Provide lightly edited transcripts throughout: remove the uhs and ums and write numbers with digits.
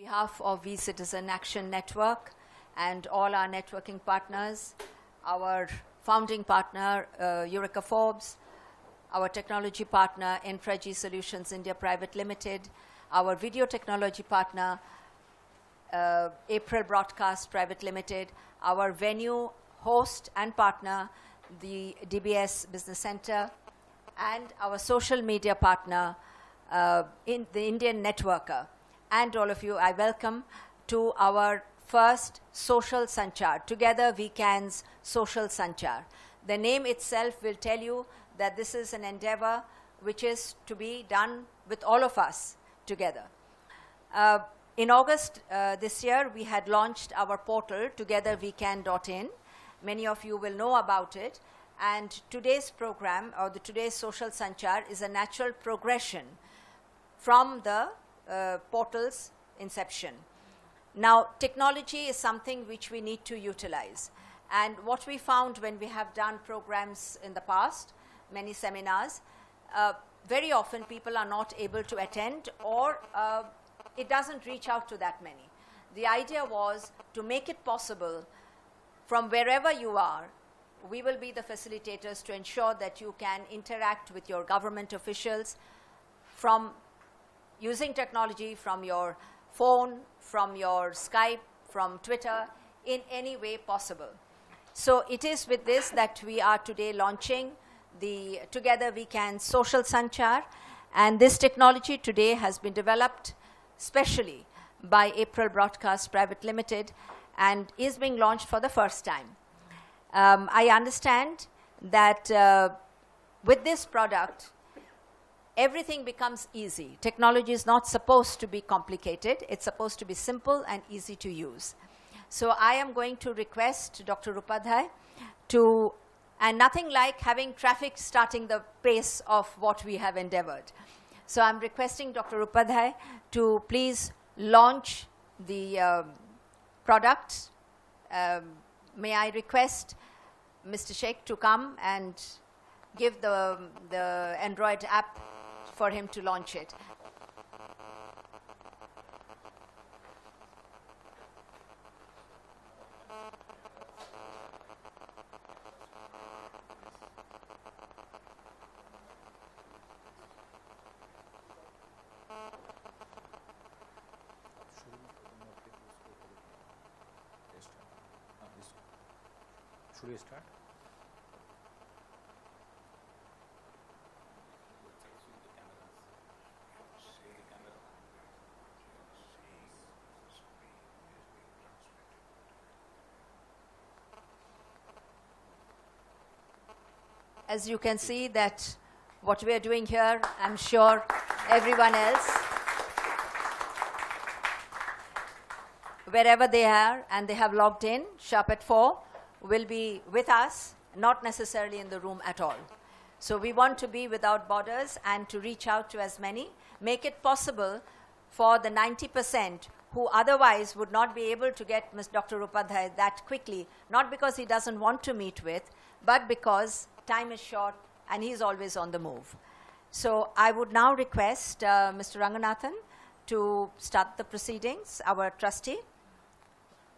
On behalf of We Citizen Action Network and all our networking partners, our founding partner, Eureka Forbes, our technology partner, Infra-G Solutions India Private Limited, our video technology partner, April Broadcast Private Limited, our venue host and partner, the DBS Business Center, and our social media partner, in the Indian Networker. And all of you, I welcome to our first Social Sanchar. Together we can's Social Sanchar. The name itself will tell you that this is an endeavor which is to be done with all of us together. In August this year, we had launched our portal, togetherwecan.in. Many of you will know about it. And today's program, or today's Social Sanchar, is a natural progression from the portal's inception. Now, technology is something which we need to utilize. And what we found when we have done programs in the past, many seminars, very often people are not able to attend, or it doesn't reach out to that many. The idea was to make it possible from wherever you are. We will be the facilitators to ensure that you can interact with your government officials from using technology, from your phone, from your Skype, from Twitter, in any way possible. So it is with this that we are today launching the Together We Can Social Sanchar, and this technology today has been developed specially by April Broadcast Private Limited and is being launched for the first time. I understand that with this product, everything becomes easy. Technology is not supposed to be complicated. It's supposed to be simple and easy to use. So I am going to request Dr. Upadhyay to, and nothing like having traffic starting the pace of what we have endeavored. So I'm requesting Dr. Upadhyay to please launch the product. May I request Mr. Sheikh to come and give the Android app for him to launch it. Should we start? As you can see that what we are doing here, I'm sure everyone else, wherever they are and they have logged in, sharp at 4, will be with us, not necessarily in the room at all. So we want to be without borders and to reach out to as many, make it possible for the 90% who otherwise would not be able to get Dr. Upadhyay that quickly, not because he doesn't want to meet with, but because time is short and he's always on the move. So I would now request Mr. Ranganathan to start the proceedings, our trustee.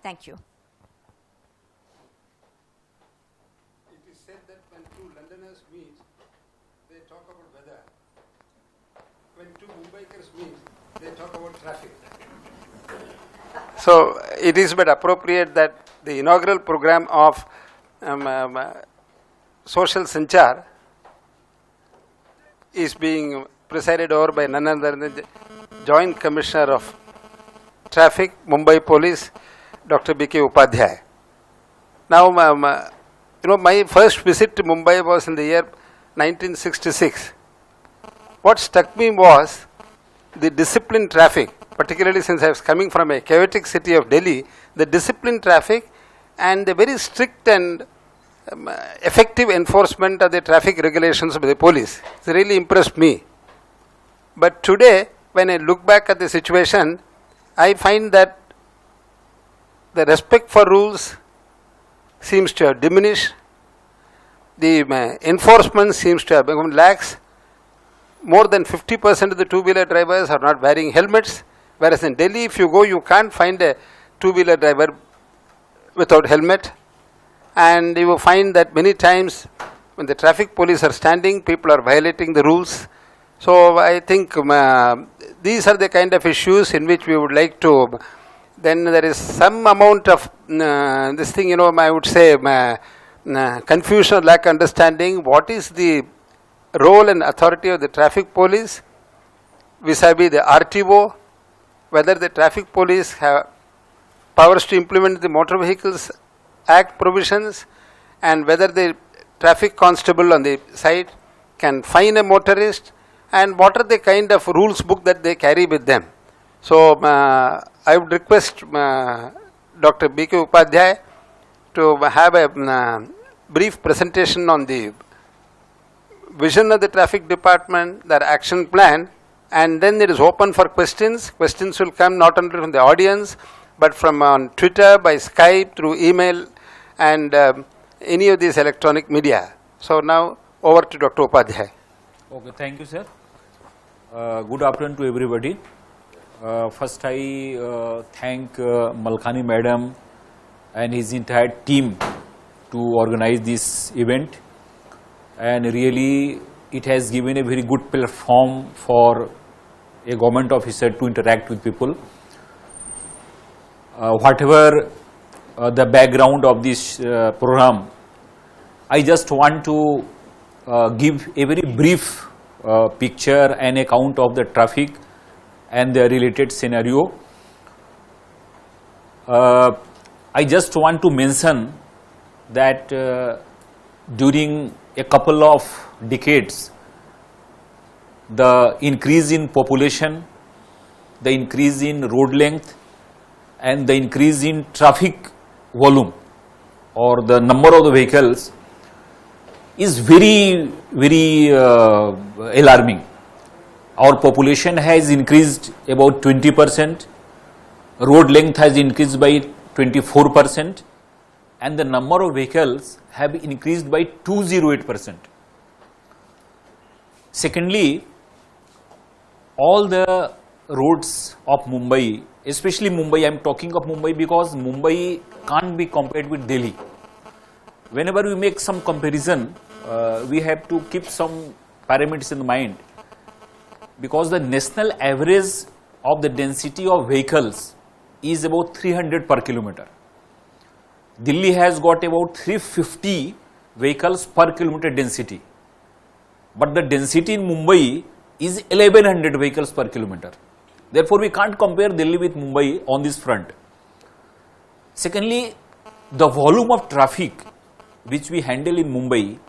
Thank you. It is said that when two Londoners meet, they talk about weather. When two Mumbaikars meet, they talk about traffic. So it is but appropriate that the inaugural program of Social Sanchar is being presided over by none other than the Joint Commissioner of Traffic, Mumbai Police, Dr. B.K. Upadhyay. Now, my first visit to Mumbai was in the year 1966. What struck me was the disciplined traffic, particularly since I was coming from a chaotic city of Delhi, the disciplined traffic and the very strict and effective enforcement of the traffic regulations by the police. It really impressed me. But today, when I look back at the situation, I find that the respect for rules seems to have diminished. The enforcement seems to have become lax. More than 50% of the two-wheeler drivers are not wearing helmets, Whereas in Delhi, if you go, you can't find a two-wheeler driver without helmet, and you will find that many times when the traffic police are standing, people are violating the rules. So I think these are the kind of issues in which we would like to. Then there is some amount of this thing, you know, I would say confusion or lack of understanding. What is the role and authority of the traffic police vis-a-vis the RTO? Whether the traffic police have powers to implement the Motor Vehicles Act provisions, and whether the traffic constable on the side can fine a motorist, and what are the kind of rules book that they carry with them. So I would request Dr. B.K. Upadhyay to have a brief presentation on the vision of the traffic department, their action plan, and then it is open for questions. Questions will come not only from the audience, but from on Twitter, by Skype, through email, and any of these electronic media. So now over to Dr. Upadhyay. Okay, thank you, sir. Good afternoon to everybody. First, I thank Malkhani Madam and his entire team to organize this event, and really it has given a very good platform for a government officer to interact with people. Whatever the background of this program, I just want to give a very brief picture and account of the traffic and the related scenario. I just want to mention that during a couple of decades, the increase in population, the increase in road length, and the increase in traffic volume or the number of the vehicles is very, very alarming. Our population has increased about 20%, road length has increased by 24%, and the number of vehicles have increased by 208%. Secondly, all the roads of Mumbai, especially Mumbai, I am talking of Mumbai because Mumbai can't be compared with Delhi. Whenever we make some comparison, we have to keep some parameters in mind, because the national average of the density of vehicles is about 300 per kilometer. Delhi has got about 350 vehicles per kilometer density, but the density in Mumbai is 1100 vehicles per kilometer. Therefore, we can't compare Delhi with Mumbai on this front. Secondly, the volume of traffic which we handle in Mumbai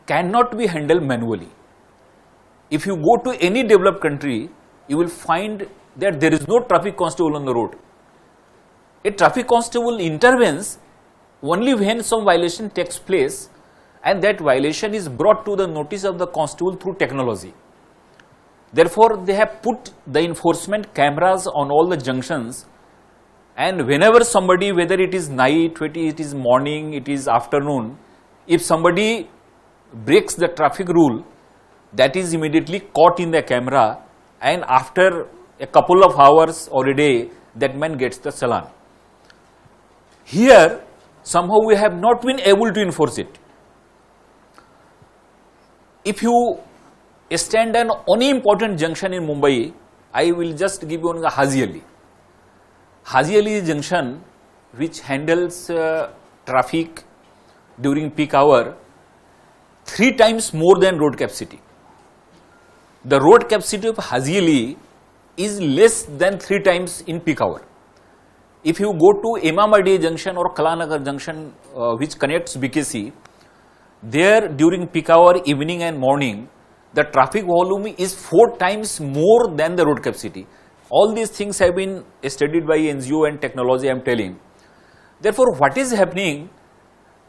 cannot be handled manually. If you go to any developed country, you will find that there is no traffic constable on the road. A traffic constable intervenes only when some violation takes place, and that violation is brought to the notice of the constable through technology. Therefore, they have put the enforcement cameras on all the junctions, and whenever somebody, whether it is night, it is morning, it is afternoon, if somebody breaks the traffic rule, that is immediately caught in the camera, and after a couple of hours or a day, that man gets the challan. Here, somehow we have not been able to enforce it. If you stand on any important junction in Mumbai, I will just give you the Haji Ali. Haji Ali junction, which handles traffic during peak hour 3 times more than road capacity. The road capacity of Haji Ali is less than 3 times in peak hour. If you go to Imamadi junction or Kalanagar junction, which connects BKC, there during peak hour, evening and morning, the traffic volume is 4 times more than the road capacity. All these things have been studied by NGO and technology, I am telling. Therefore, what is happening,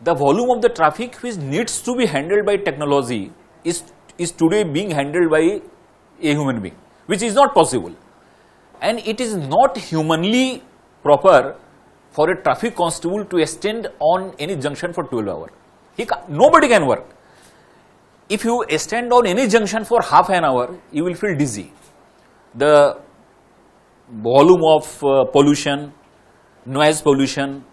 the volume of the traffic which needs to be handled by technology is today being handled by a human being, which is not possible. And it is not humanly proper for a traffic constable to stand on any junction for 12 hours. Nobody can work. If you stand on any junction for half an hour, you will feel dizzy. The volume of pollution, noise pollution.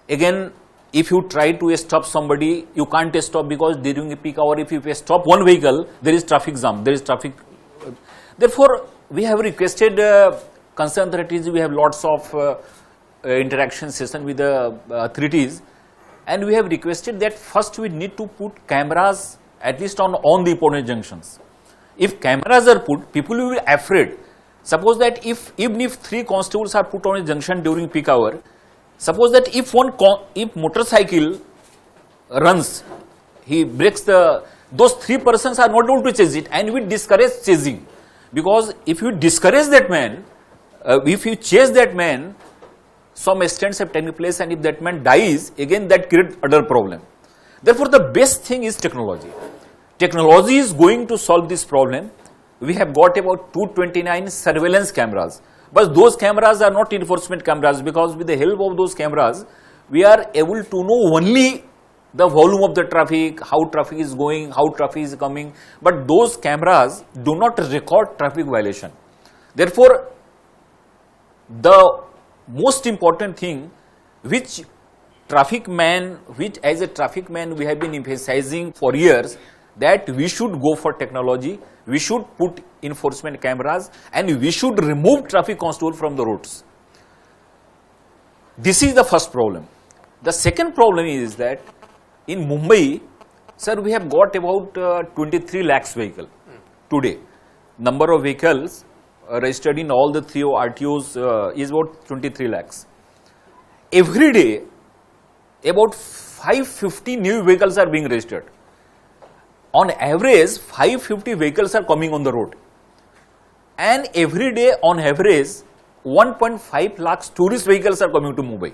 Again, if you try to stop somebody, you can't stop because during a peak hour, if you stop one vehicle, there is traffic jam, there is traffic. Therefore, we have requested concerned authorities, we have lots of interaction session with the authorities, and we have requested that first we need to put cameras at least on the important junctions. If cameras are put, people will be afraid. Suppose that even if 3 constables are put on a junction during peak hour, suppose that if motorcycle runs, he breaks those 3 persons are not able to chase it, and we discourage chasing. Because if you discourage that man, if you chase that man, some accidents have taken place, and if that man dies, again that creates other problem. Therefore, the best thing is technology. Technology is going to solve this problem. We have got about 229 surveillance cameras, but those cameras are not enforcement cameras, because with the help of those cameras, we are able to know only the volume of the traffic, how traffic is going, how traffic is coming, but those cameras do not record traffic violation. Therefore, the most important thing which as a traffic man we have been emphasizing for years, that we should go for technology, we should put enforcement cameras, and we should remove traffic constable from the roads. This is the first problem. The second problem is that in Mumbai, sir, we have got about 23 lakhs vehicle today. Number of vehicles registered in all the 3 RTOs is about 23 lakhs. Every day, about 550 new vehicles are being registered. On average, 550 vehicles are coming on the road. And every day, on average, 1.5 lakhs tourist vehicles are coming to Mumbai.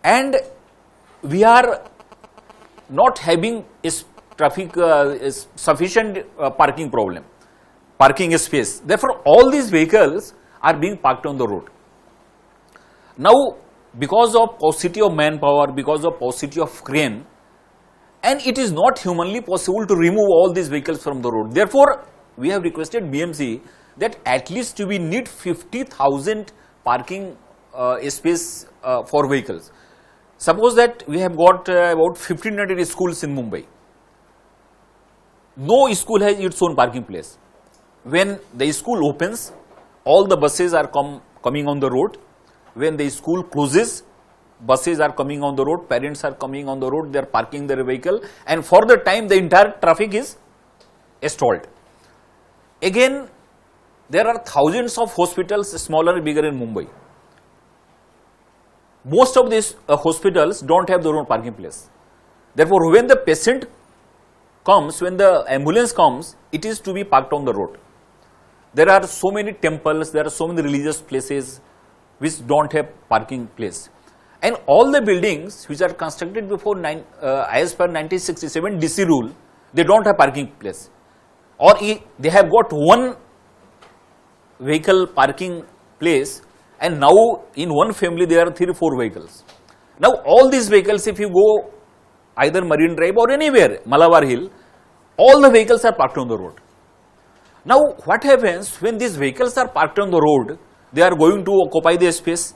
And we are not having sufficient parking space. Therefore, all these vehicles are being parked on the road. Now, because of paucity of manpower, because of paucity of crane, and it is not humanly possible to remove all these vehicles from the road. Therefore, we have requested BMC that at least we need 50,000 parking space for vehicles. Suppose that we have got about 1500 schools in Mumbai. No school has its own parking place. When the school opens, all the buses are coming on the road. When the school closes, buses are coming on the road, parents are coming on the road, they are parking their vehicle, and for the time the entire traffic is stalled. Again, there are thousands of hospitals, smaller and bigger, in Mumbai. Most of these hospitals don't have their own parking place. Therefore, when the patient comes, when the ambulance comes, it is to be parked on the road. There are so many temples, there are so many religious places which don't have parking place. And all the buildings which are constructed before as per 1967 DC rule, they don't have parking place. Or they have got one vehicle parking place, and now in one family there are 3 or 4 vehicles. Now all these vehicles, if you go either Marine Drive or anywhere, Malabar Hill, all the vehicles are parked on the road. Now what happens when these vehicles are parked on the road? They are going to occupy the space.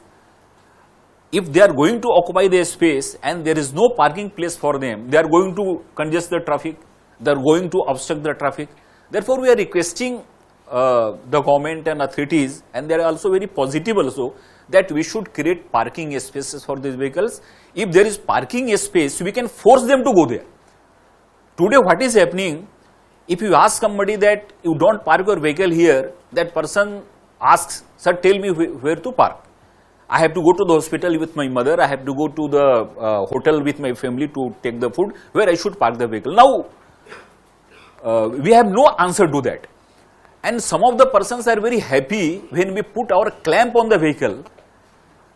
If they are going to occupy the space and there is no parking place for them, they are going to congest the traffic, they are going to obstruct the traffic. Therefore, we are requesting the government and authorities, and they are also very positive also, that we should create parking spaces for these vehicles. If there is parking space, we can force them to go there. Today what is happening, if you ask somebody that you don't park your vehicle here, that person asks, sir, tell me where to park. I have to go to the hospital with my mother, I have to go to the hotel with my family to take the food, where I should park the vehicle. Now, we have no answer to that. And some of the persons are very happy when we put our clamp on the vehicle.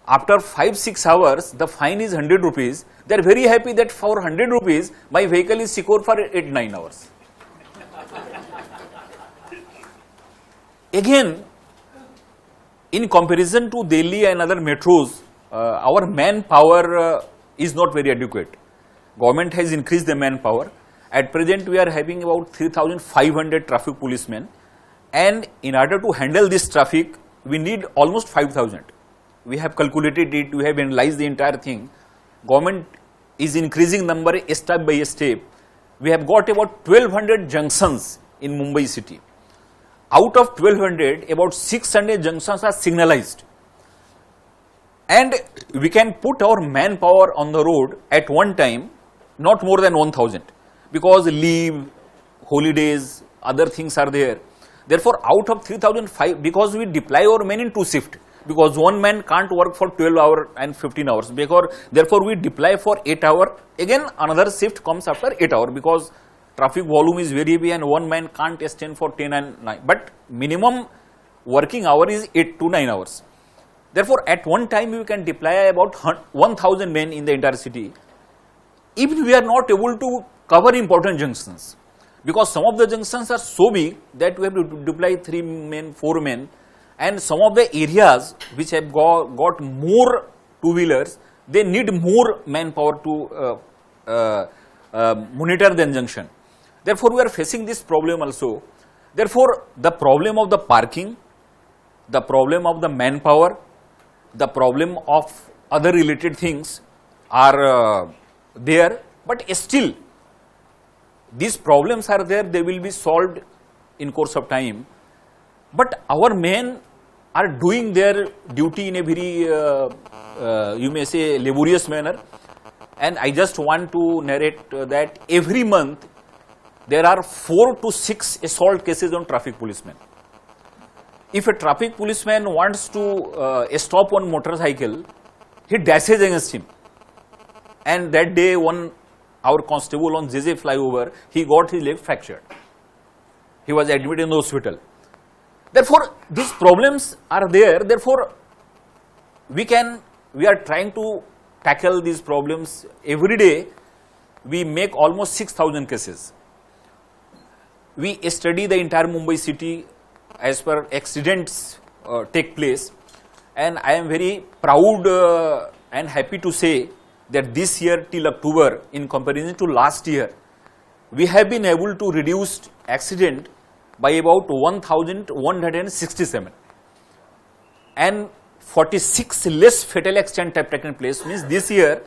After 5-6 hours, the fine is 100 rupees. They are very happy that for 100 rupees, my vehicle is secure for 8-9 hours. Again, in comparison to Delhi and other metros, our manpower is not very adequate. Government has increased the manpower. At present, we are having about 3,500 traffic policemen. And in order to handle this traffic, we need almost 5,000. We have calculated it, we have analyzed the entire thing. Government is increasing number step by step. We have got about 1200 junctions in Mumbai city. Out of 1200, about 600 junctions are signalized. And we can put our manpower on the road at one time, not more than 1,000, because leave, holidays, other things are there. Therefore, out of 3,005, because we deploy our men in two shifts, because one man can't work for 12 hours and 15 hours, therefore we deploy for 8 hours, again another shift comes after 8 hours, because traffic volume is very heavy and one man can't stand for 10 and 9, but minimum working hour is 8 to 9 hours. Therefore, at one time we can deploy about 1,000 men in the entire city. Even we are not able to cover important junctions, because some of the junctions are so big that we have to deploy 3 men, 4 men, and some of the areas which have got more two-wheelers, they need more manpower to monitor the junction. Therefore, we are facing this problem also. Therefore, the problem of the parking, the problem of the manpower, the problem of other related things are there, but still these problems are there, they will be solved in course of time. But our men are doing their duty in a very, you may say, laborious manner. And I just want to narrate that every month there are 4 to 6 assault cases on traffic policemen. If a traffic policeman wants to stop one motorcycle, he dashes against him. And that day, our constable on JJ flyover, he got his leg fractured. He was admitted in the hospital. Therefore, these problems are there. Therefore, we are trying to tackle these problems. Every day, we make almost 6,000 cases. We study the entire Mumbai city as per accidents take place, and I am very proud and happy to say that this year till October, in comparison to last year, we have been able to reduce accident by about 1,167, and 46 less fatal accidents have taken place. Means this year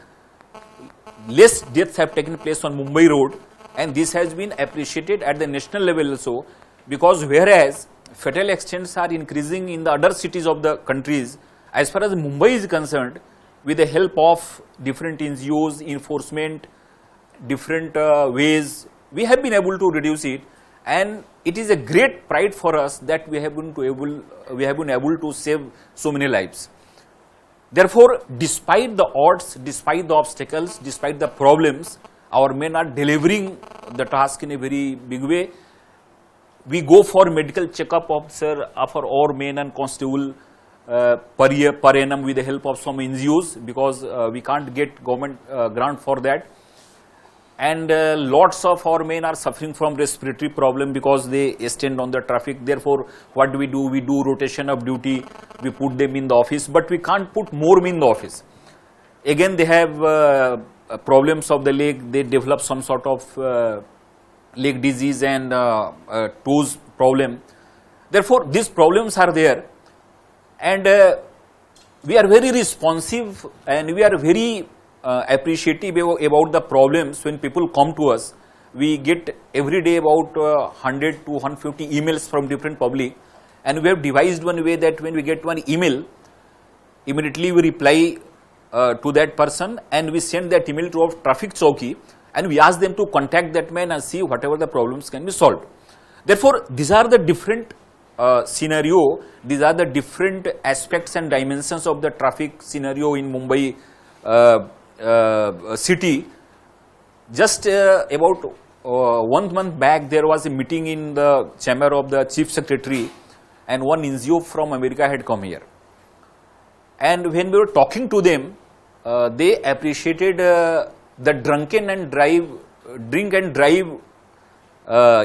less deaths have taken place on Mumbai road, and this has been appreciated at the national level also, because whereas fatal accidents are increasing in the other cities of the countries, as far as Mumbai is concerned, with the help of different NGOs, enforcement, different ways, we have been able to reduce it, and it is a great pride for us that we have been able to save so many lives. Therefore, despite the odds, despite the obstacles, despite the problems, our men are delivering the task in a very big way. We go for medical checkup officer for our men and constable per year, per annum, with the help of some NGOs, because we can't get government grant for that. And lots of our men are suffering from respiratory problem because they stand on the traffic. Therefore, what do? We do rotation of duty, we put them in the office, but we can't put more men in the office. Again, they have problems of the leg, they develop some sort of leg disease and toes problem. Therefore, these problems are there, and we are very responsive and we are very appreciative about the problems. When people come to us, we get every day about 100 to 150 emails from different public, and we have devised one way that when we get one email, immediately we reply to that person, and we send that email to our traffic chowki, and we ask them to contact that man and see whatever the problems can be solved. Therefore, these are the different scenario, these are the different aspects and dimensions of the traffic scenario in Mumbai city. Just about 1 month back, there was a meeting in the chamber of the chief secretary, and one NGO from America had come here. And when we were talking to them, they appreciated the drink and drive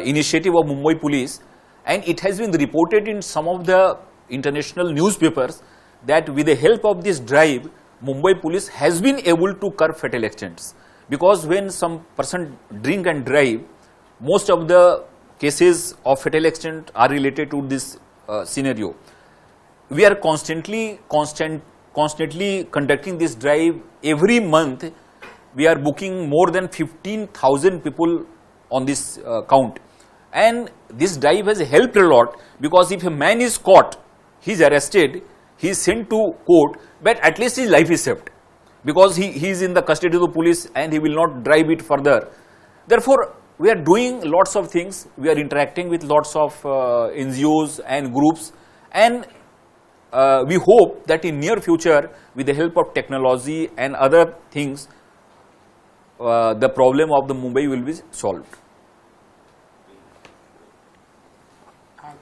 initiative of Mumbai Police, and it has been reported in some of the international newspapers that with the help of this drive, Mumbai Police has been able to curb fatal accidents. Because when some person drink and drive, most of the cases of fatal accident are related to this scenario. we are constantly conducting this drive. Every month we are booking more than 15,000 people on this count, and this drive has helped a lot, because if a man is caught, he is arrested, he is sent to court, but at least his life is saved, because he is in the custody of the police and he will not drive it further. Therefore, we are doing lots of things. We are interacting with lots of NGOs and groups, and we hope that in near future, with the help of technology and other things, the problem of the Mumbai will be solved.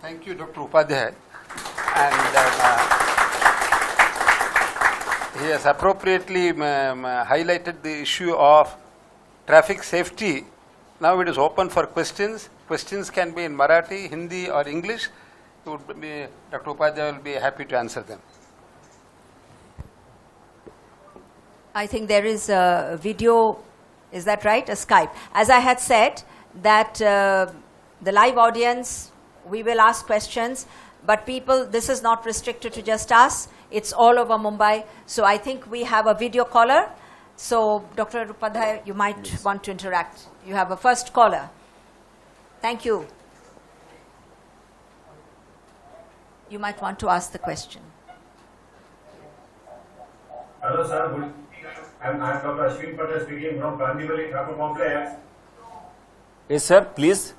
Thank you, Dr. Upadhyay. And he has appropriately highlighted the issue of traffic safety. Now it is open for questions. Questions can be in Marathi, Hindi or English. Dr. Upadhyay will be happy to answer them. I think there is a video, is that right? A Skype. As I had said, that the live audience, we will ask questions, but people, this is not restricted to just us. It's all over Mumbai. So I think we have a video caller. So Dr. Upadhyay, you might want to interact. You have a first caller. Thank you. You might want to ask the question. Hello, sir. Good evening. I'm Dr. Ashwin Patel speaking from Gandhivali Thakur Complex. Yes, sir, please.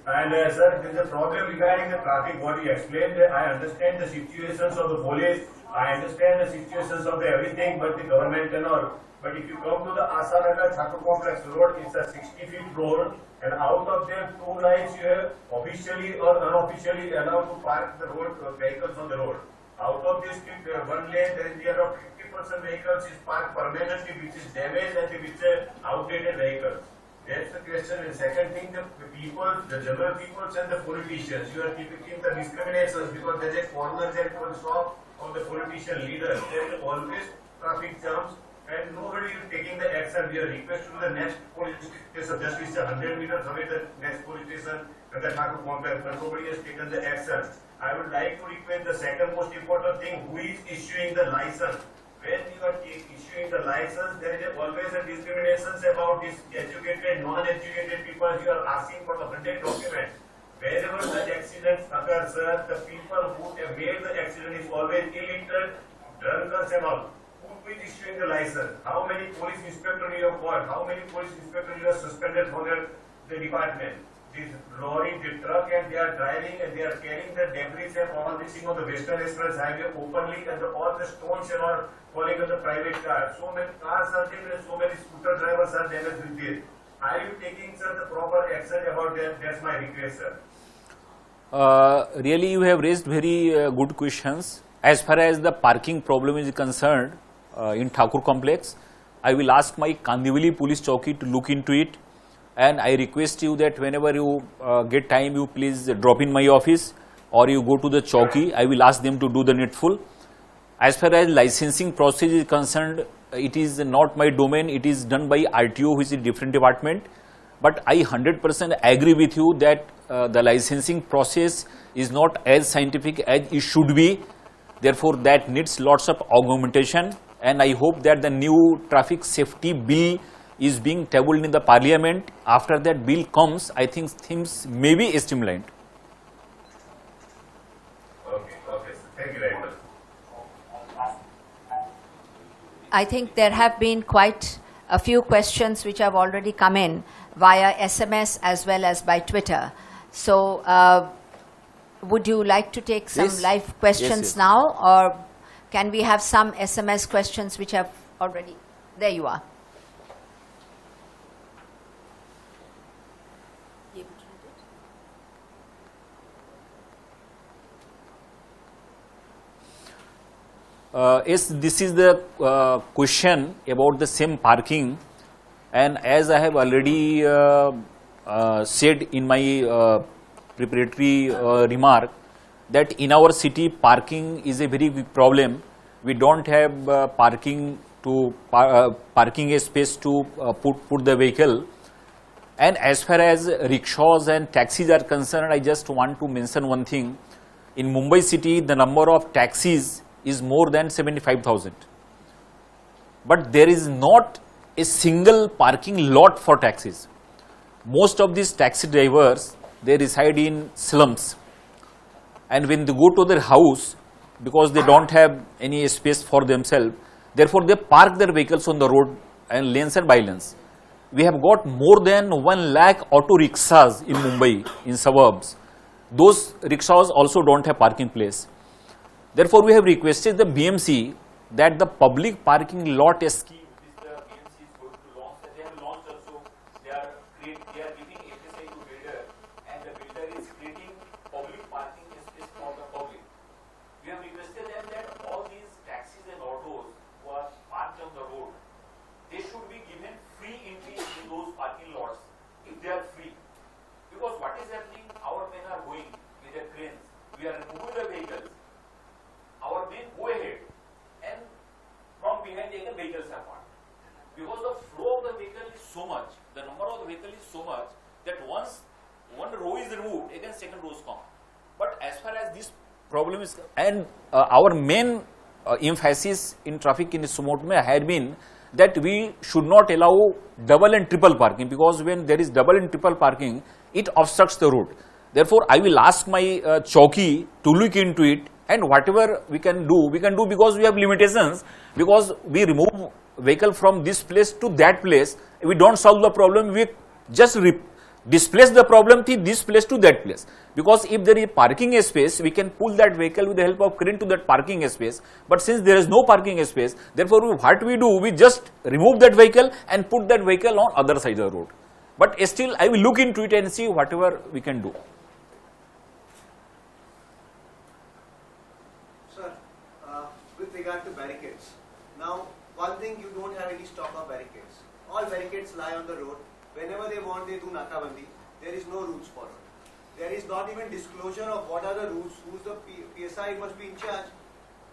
And sir, there is a problem regarding the traffic. What you explained, I understand the situations of the police, I understand the situations of the everything, but the government and all. But if you come to the Asanagar Thakur Complex road, it's a 60-feet road, and out of them 2 lines you have officially or unofficially allowed to park the road vehicles on the road. Out of this 1 lane, there is near 50% vehicles is parked permanently, which is damaged and which is outdated vehicles. That's the question. And second thing, the people, the general people and the politicians, you are keeping the discriminations, because there is a corner there for the shop of the politician leaders. There is always traffic jams and nobody is taking the action. We are requesting the next police station, just is 100 meters away the next police station and the Thakur Complex, but nobody has taken the action. I would like to request the second most important thing, who is issuing the license? When you are issuing the license, there is always a discrimination about this educated, non-educated people. You are asking for the 100 documents. Wherever such accidents occur, sir, the people who have made the accident is always illiterate, drunkards and all. Who is issuing the license? How many police inspectors you have got? How many police inspectors you have suspended from the department? This lorry, the truck, and they are driving and they are carrying the debris and all this thing on the Western Express Highway openly, and all the stones and all falling on the private car. So many cars are there and so many scooter drivers are damaged with this. Are you taking, sir, the proper action about that? That's my request, sir. Really, you have raised very good questions. As far as the parking problem is concerned in Thakur Complex, I will ask my Kandivali Police Chowki to look into it. And I request you that whenever you get time, you please drop in my office or you go to the chowki. I will ask them to do the needful. As far as licensing process is concerned, it is not my domain. It is done by RTO, which is a different department. But I 100% agree with you that the licensing process is not as scientific as it should be. Therefore, that needs lots of augmentation. And I hope that the new traffic safety bill is being tabled in the parliament. After that bill comes, I think things may be streamlined. Okay, thank you very much. I think there have been quite a few questions which have already come in via SMS as well as by Twitter. So, would you like to take some Yes. live questions Yes. now, or can we have some SMS questions which have already? There you are. Yes, this is the question about the same parking, and as I have already said in my preparatory remark, that in our city parking is a very big problem. We don't have parking a space to put the vehicle. And as far as rickshaws and taxis are concerned, I just want to mention one thing, In Mumbai city, the number of taxis is more than 75,000. But there is not a single parking lot for taxis. Most of these taxi drivers, they reside in slums. And when they go to their house, because they don't have any space for themselves, therefore they park their vehicles on the road and lanes and by-lanes. We have got more than 1 lakh auto rickshaws in Mumbai, in suburbs. Those rickshaws also don't have parking place. Therefore, we have requested the BMC that the public parking lot scheme which the BMC is going to launch, that they have launched also, they are giving FSI to builder, and the builder is creating public parking space for the public. We have requested them that all these taxis and autos who are parked on the road, they should be given free entry in those parking lots if they are free. Because what is happening, our men are going with their cranes, we are removing the vehicles, our men go ahead and from behind they can vehicles are parked. Because the flow of the vehicle is so much, the number of the vehicle is so much that once one row is removed, again second rows come. But as far as this problem is, and our main emphasis in traffic in Sumotme had been that we should not allow double and triple parking, because when there is double and triple parking, it obstructs the road. Therefore, I will ask my chowki to look into it, and whatever we can do because we have limitations, because we remove vehicle from this place to that place, we don't solve the problem, we just displace the problem to this place to that place. Because if there is parking space, we can pull that vehicle with the help of crane to that parking space. But since there is no parking space, therefore what we do, we just remove that vehicle and put that vehicle on other side of the road. But still, I will look into it and see whatever we can do. Sir, with regard to barricades, now one thing, you don't have any stock of barricades. All barricades lie on the road. Whenever they want, they do nakabandi. There is no rules followed. There is not even disclosure of what are the rules, who's the PSI must be in charge.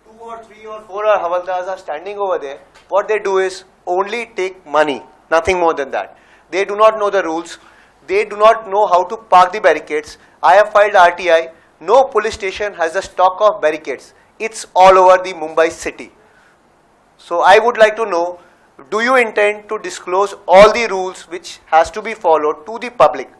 2 or 3 or 4 havaldars are standing over there. What they do is only take money, nothing more than that. They do not know the rules. They do not know how to park the barricades. I have filed RTI. No police station has a stock of barricades. It's all over the Mumbai city. So I would like to know, do you intend to disclose all the rules which has to be followed to the public?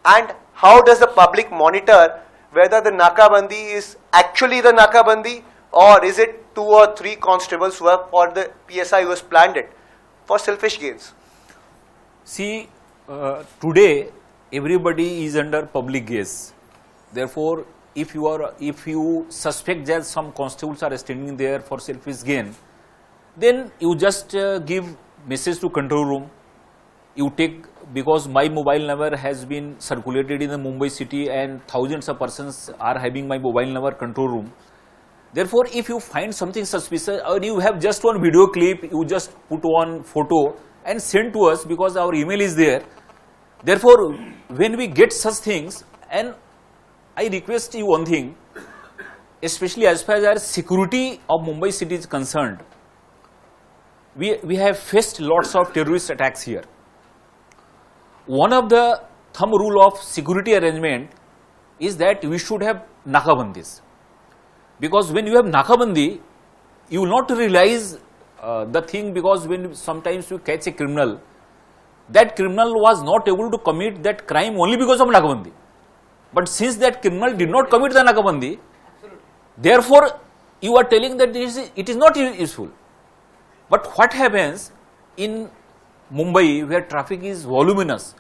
And how does the public monitor whether the nakabandi is actually the nakabandi, or is it 2 or 3 constables who have, for the PSI who has planned it for selfish gains? See, today everybody is under public gaze. Therefore, if you suspect that some constables are standing there for selfish gain, then you just give message to control room. You take, because my mobile number has been circulated in the Mumbai city and thousands of persons are having my mobile number control room. Therefore, if you find something suspicious or you have just one video clip, you just put one photo and send to us, because our email is there. Therefore, when we get such things, and I request you one thing, especially as far as security of Mumbai city is concerned, we have faced lots of terrorist attacks here. One of the thumb rule of security arrangement is that we should have nakabandis. Because when you have nakabandi, you will not realize the thing, because when sometimes you catch a criminal, that criminal was not able to commit that crime only because of nakabandi. But since that criminal did not commit the nakabandi, therefore you are telling that it is not useful. But what happens in Mumbai, where traffic is voluminous,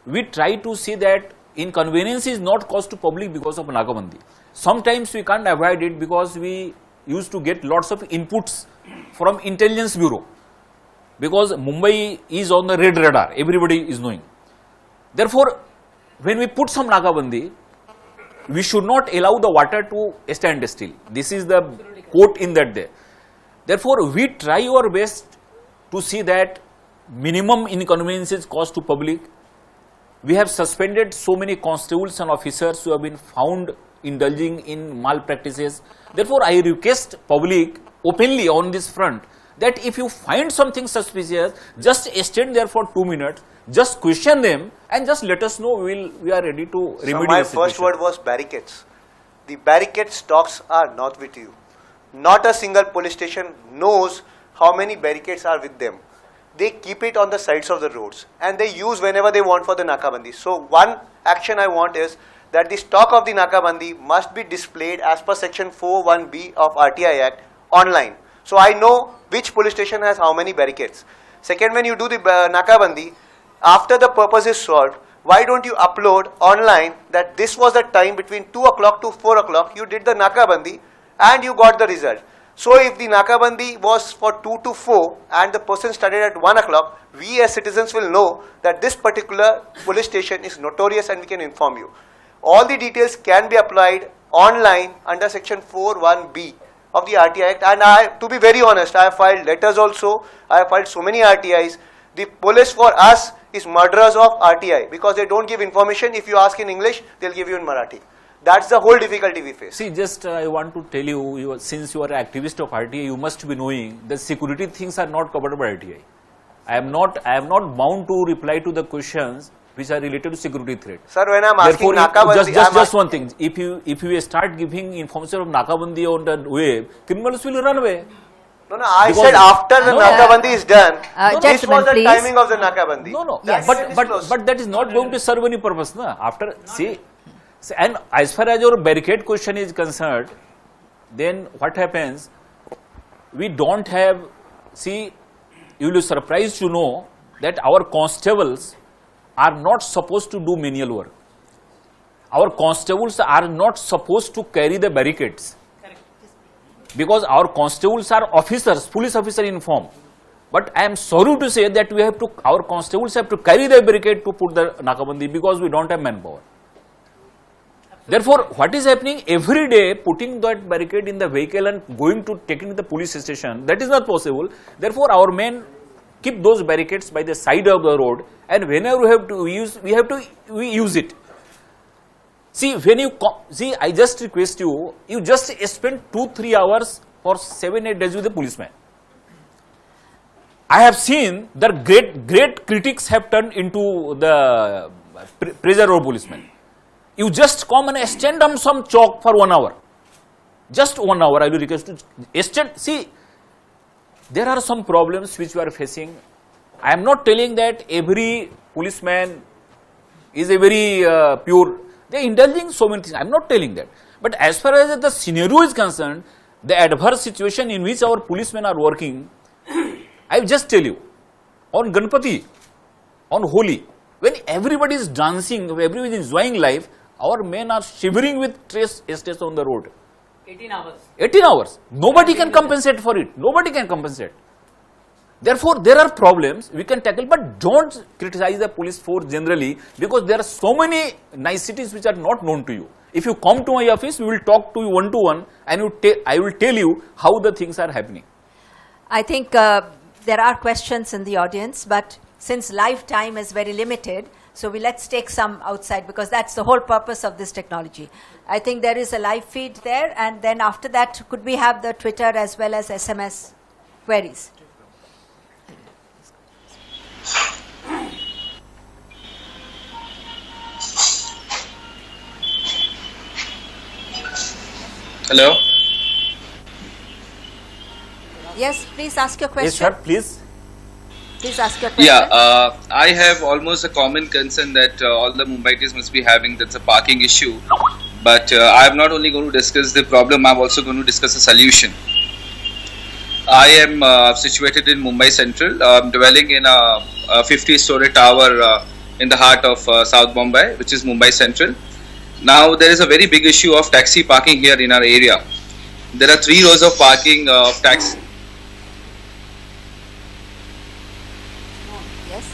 we try to see that inconvenience is not caused to public because of nakabandi. Sometimes we can't avoid it, because we used to get lots of inputs from intelligence bureau, because Mumbai is on the red radar, everybody is knowing. Therefore, when we put some nakabandi, we should not allow the water to stand still. This is the quote in that day. Therefore, we try our best to see that minimum inconveniences caused to public. We have suspended so many constables and officers who have been found indulging in malpractices. Therefore, I request public openly on this front that if you find something suspicious, just stand there for 2 minutes, just question them and just let us know. We are ready to remedy the situation. So my first word was barricades. the barricade stocks are not with you. Not a single police station knows how many barricades are with them. They keep it on the sides of the roads and they use whenever they want for the Nakabandi. So one action I want is that the stock of the Nakabandi must be displayed as per section 4(1)(b) of RTI Act online. So I know which police station has how many barricades. Second, when you do the Nakabandi, after the purpose is solved, why don't you upload online that this was the time between 2 o'clock to 4 o'clock you did the Nakabandi and you got the result. So if the Nakabandi was for 2 to 4 and the person started at 1 o'clock, we as citizens will know that this particular police station is notorious and we can inform you. All the details can be applied online under section 4(1)(b) of the RTI Act, and to be very honest, I have filed letters also, I have filed so many RTIs. The police for us is murderers of RTI because they don't give information. If you ask in English, they'll give you in Marathi. That's the whole difficulty we face. See, just I want to tell you, since you are an activist of RTI, you must be knowing that security things are not covered by RTI. I am not bound to reply to the questions which are related to security threat. Sir, when I'm asking Therefore, Nakabandi, just one thing. If you start giving information of Nakabandi on the web, criminals will run away. No, I Because- said after the No, Nakabandi is done, this gentlemen, was the please. timing of the Nakabandi. No. Yes. But that is not going to serve any purpose, na? After see, and as far as your barricade question is concerned, then what happens? We don't have. See, you will be surprised to know that our constables are not supposed to do manual work. Our constables are not supposed to carry the barricades. Because our constables are officers, police officer in form. But I am sorry to say that our constables have to carry the barricade to put the Nakabandi because we don't have manpower. Therefore, what is happening every day, putting that barricade in the vehicle and taking to the police station, that is not possible. Therefore, our men keep those barricades by the side of the road, and whenever we have to use, we use it. See, I just request you, you just spend 2-3 hours for 7-8 days with the policeman. I have seen that great critics have turned into the pressure of policemen. You just come and stand on some chalk for 1 hour. Just 1 hour, I will request you stand. See, there are some problems which we are facing. I am not telling that every policeman is a very pure. They are indulging so many things. I am not telling that. But as far as the scenario is concerned, the adverse situation in which our policemen are working, I will just tell you, on Ganpati, on Holi, when everybody is dancing, everybody is enjoying life, our men are shivering with stress on the road. 18 hours. 18 hours. Nobody can compensate for it. Nobody can compensate. Therefore, there are problems we can tackle, but don't criticize the police force generally because there are so many niceties which are not known to you. If you come to my office, we will talk to you one-to-one and I will tell you how the things are happening. I think there are questions in the audience, but since live time is very limited, so let's take some outside because that's the whole purpose of this technology. I think there is a live feed there, and then after that, could we have the Twitter as well as SMS queries? Hello? Yes, please ask your question. Yes, sir, please. Please ask your question. Yeah, I have almost a common concern that all the Mumbaitis must be having, that's a parking issue. But I am not only going to discuss the problem, I am also going to discuss a solution. I am situated in Mumbai Central. I am dwelling in a 50-story tower in the heart of South Bombay, which is Mumbai Central. Now, there is a very big issue of taxi parking here in our area. There are 3 rows of parking of taxi. Yes?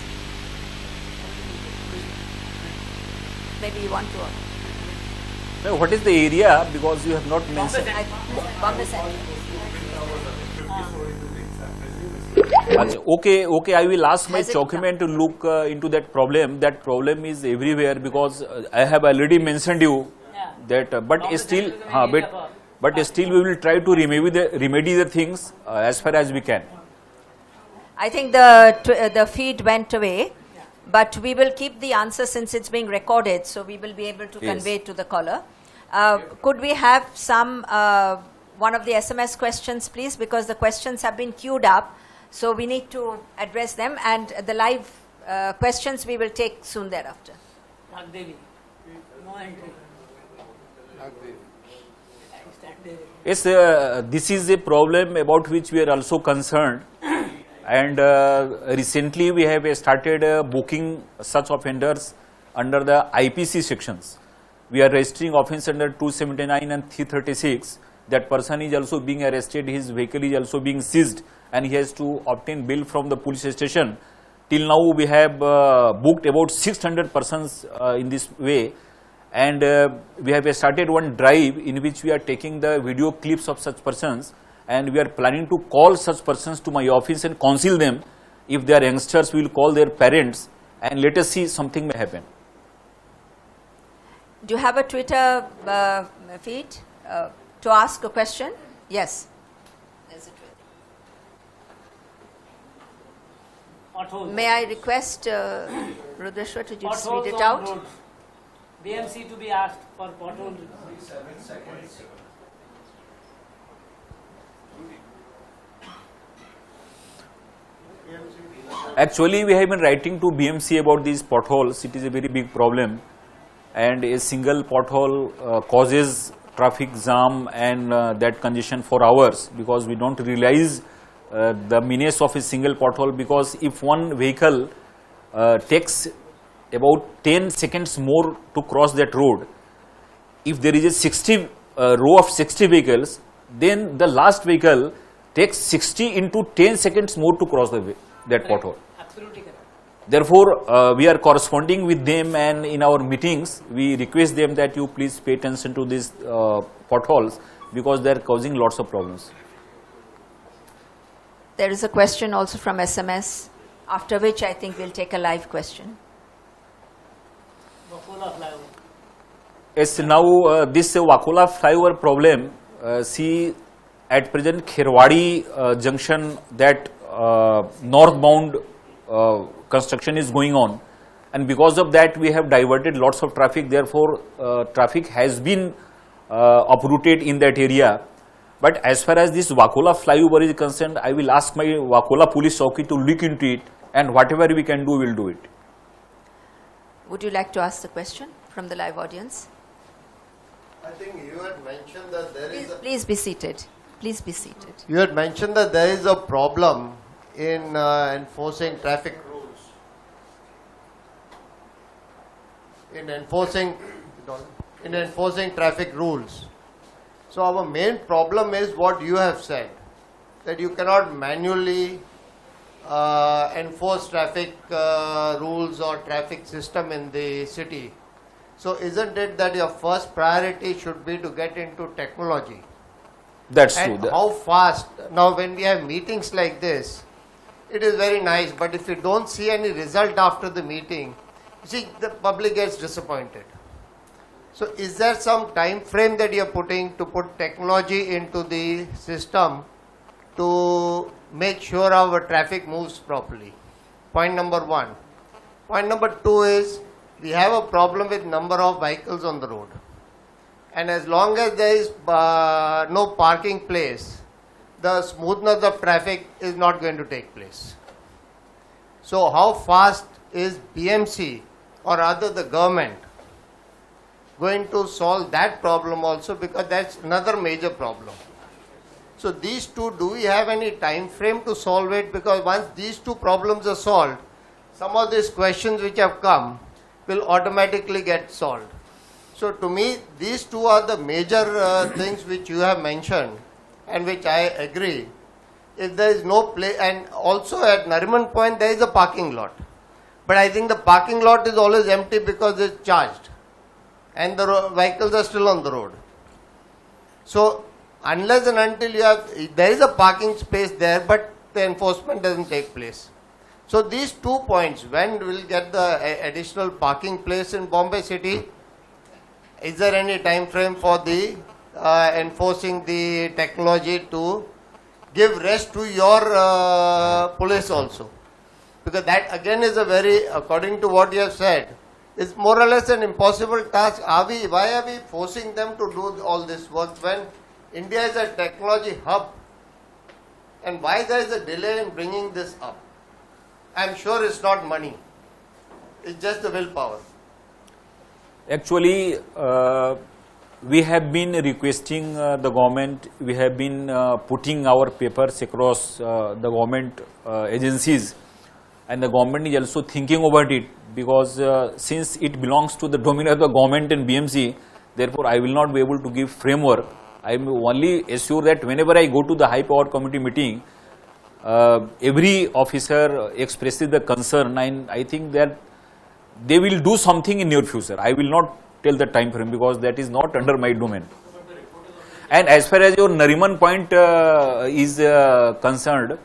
Maybe you want to. Now, what is the area? Because you have not mentioned. Bombay Central. Okay, I will ask my Has it document to look into that problem. That problem is everywhere because I have already mentioned you that, but still we will try to remedy the things as far as we can. I think the feed went away, but we will keep the answer since it's being recorded, so we will be able to Yes. convey it to the caller. Could we have some, one of the SMS questions, please? Because the questions have been queued up, so we need to address them, and the live questions we will take soon thereafter. Nagdevi, no entry. Yes, this is a problem about which we are also concerned, and recently we have started booking such offenders under the IPC sections. We are registering offence under 279 and 336. That person is also being arrested, his vehicle is also being seized, and he has to obtain bail from the police station. Till now we have booked about 600 persons in this way, and we have started one drive in which we are taking the video clips of such persons, and we are planning to call such persons to my office and counsel them. If they are youngsters, we will call their parents, and let us see, something may happen. Do you have a Twitter feed to ask a question? Yes. There's a Twitter. Potholes. May I request Rudreshwar to just Potholes read it on out? roads. BMC to be asked for pothole. Actually, we have been writing to BMC about these potholes. It is a very big problem, and a single pothole causes traffic jam and that congestion for hours, because we don't realize the menace of a single pothole. Because if one vehicle takes about 10 seconds more to cross that road, if there is a 60 row of 60 vehicles, then the last vehicle takes 60 into 10 seconds more to cross that pothole. Absolutely correct. Therefore, we are corresponding with them, and in our meetings we request them that you please pay attention to these potholes, because they are causing lots of problems. There is a question also from SMS, after which I think we'll take a live question. Wakola flyover. Yes, now this Wakola flyover problem, see at present Kherwadi junction, that northbound construction is going on, and because of that we have diverted lots of traffic. Therefore, traffic has been uprooted in that area. But as far as this Wakola flyover is concerned, I will ask my Wakola police chowki to look into it, and whatever we can do, we will do it. Would you like to ask the question from the live audience? I think you had mentioned that there is Please be seated. Please be seated. you had mentioned that there is a problem in enforcing traffic rules. In enforcing traffic rules. So our main problem is what you have said, that you cannot manually enforce traffic rules or traffic system in the city. So isn't it that your first priority should be to get into technology? That's And true. how fast? Now when we have meetings like this, it is very nice, but if you don't see any result after the meeting, you see, the public gets disappointed. So is there some time frame that you are putting to put technology into the system to make sure our traffic moves properly? Point number one. Point number two is, we have a problem with number of vehicles on the road. And as long as there is no parking place, the smoothness of traffic is not going to take place. So how fast is BMC or rather the government going to solve that problem also, because that's another major problem. So these two, do we have any time frame to solve it? Because once these two problems are solved, some of these questions which have come will automatically get solved. So to me, these two are the major things which you have mentioned, and which I agree. If there is no place, and also at Nariman Point there is a parking lot, but I think the parking lot is always empty because it's charged, and the vehicles are still on the road. So unless and until you have, there is a parking space there, but the enforcement doesn't take place. So these 2 points, when we'll get the additional parking place in Bombay City, is there any time frame for the enforcing the technology to give rest to your police also? Because that again is a very, according to what you have said, It's more or less an impossible task. Why are we forcing them to do all this work when India is a technology hub? And why there is a delay in bringing this up? I'm sure it's not money. It's just the willpower. Actually, we have been requesting the government, we have been putting our papers across the government agencies, and the government is also thinking about it, because since it belongs to the domain of the government and BMC, therefore I will not be able to give framework. I am only assure that whenever I go to the high power committee meeting, every officer expresses the concern, and I think that they will do something in near future. I will not tell the time frame because that is not under my domain. And as far as your Nariman point is concerned,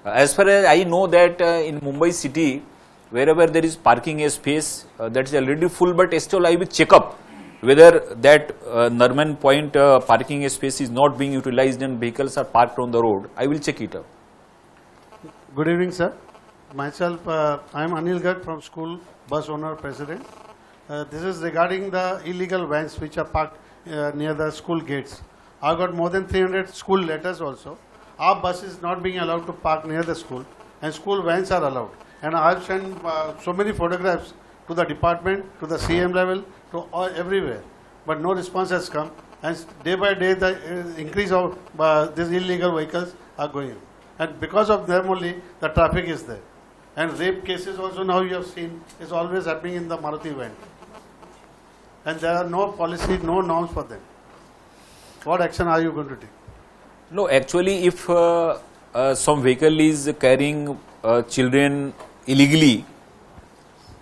as far as I know that in Mumbai city, wherever there is parking space, that is already full, but still I will check up whether that Nariman point parking space is not being utilized and vehicles are parked on the road. I will check it up. Good evening, sir. Myself, I am Anil Garg from School Bus Owner President. This is regarding the illegal vans which are parked near the school gates. I got more than 300 school letters also. Our bus is not being allowed to park near the school, and school vans are allowed. And I have sent so many photographs to the department, to the CM level, to all, everywhere. But no response has come. And day by day, the increase of these illegal vehicles are going. And because of them only, the traffic is there. And rape cases also now you have seen is always happening in the Maruti van. And there are no policy, no norms for them. What action are you going to take? No, actually, if some vehicle is carrying children illegally,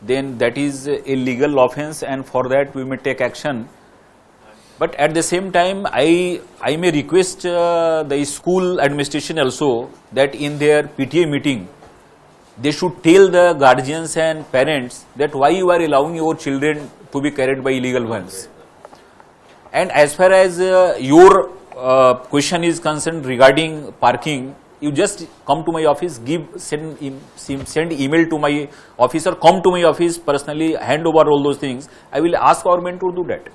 then that is a legal offence, and for that we may take action. But at the same time, I may request the school administration also that in their PTA meeting, they should tell the guardians and parents that why you are allowing your children to be carried by illegal ones. And as far as your question is concerned regarding parking, you just come to my office, send email to my office, or come to my office personally, hand over all those things. I will ask government to do that.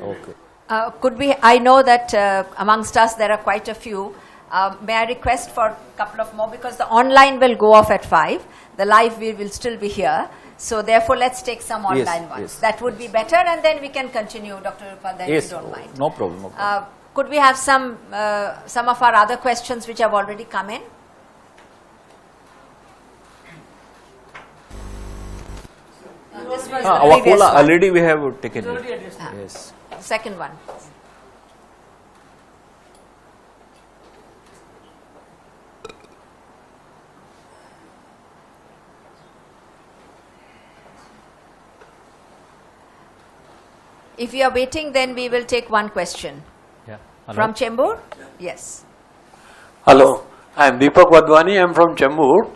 Okay. I know that amongst us there are quite a few. May I request for a couple of more, because the online will go off at 5. The live we will still be here. So therefore, let's take some online ones. Yes. That would be better, and then we can continue, Dr. Upadhyay, Yes, if you don't mind. no problem. No problem. Could we have some of our other questions which have already come in? This was the previous Wakola one. already we have taken Already it. addressed. Yes. Second one. If you are waiting, then we will take one question. Yeah. From Chembur? Yes. Hello, I am Deepak Wadhwani. I am from Chembur.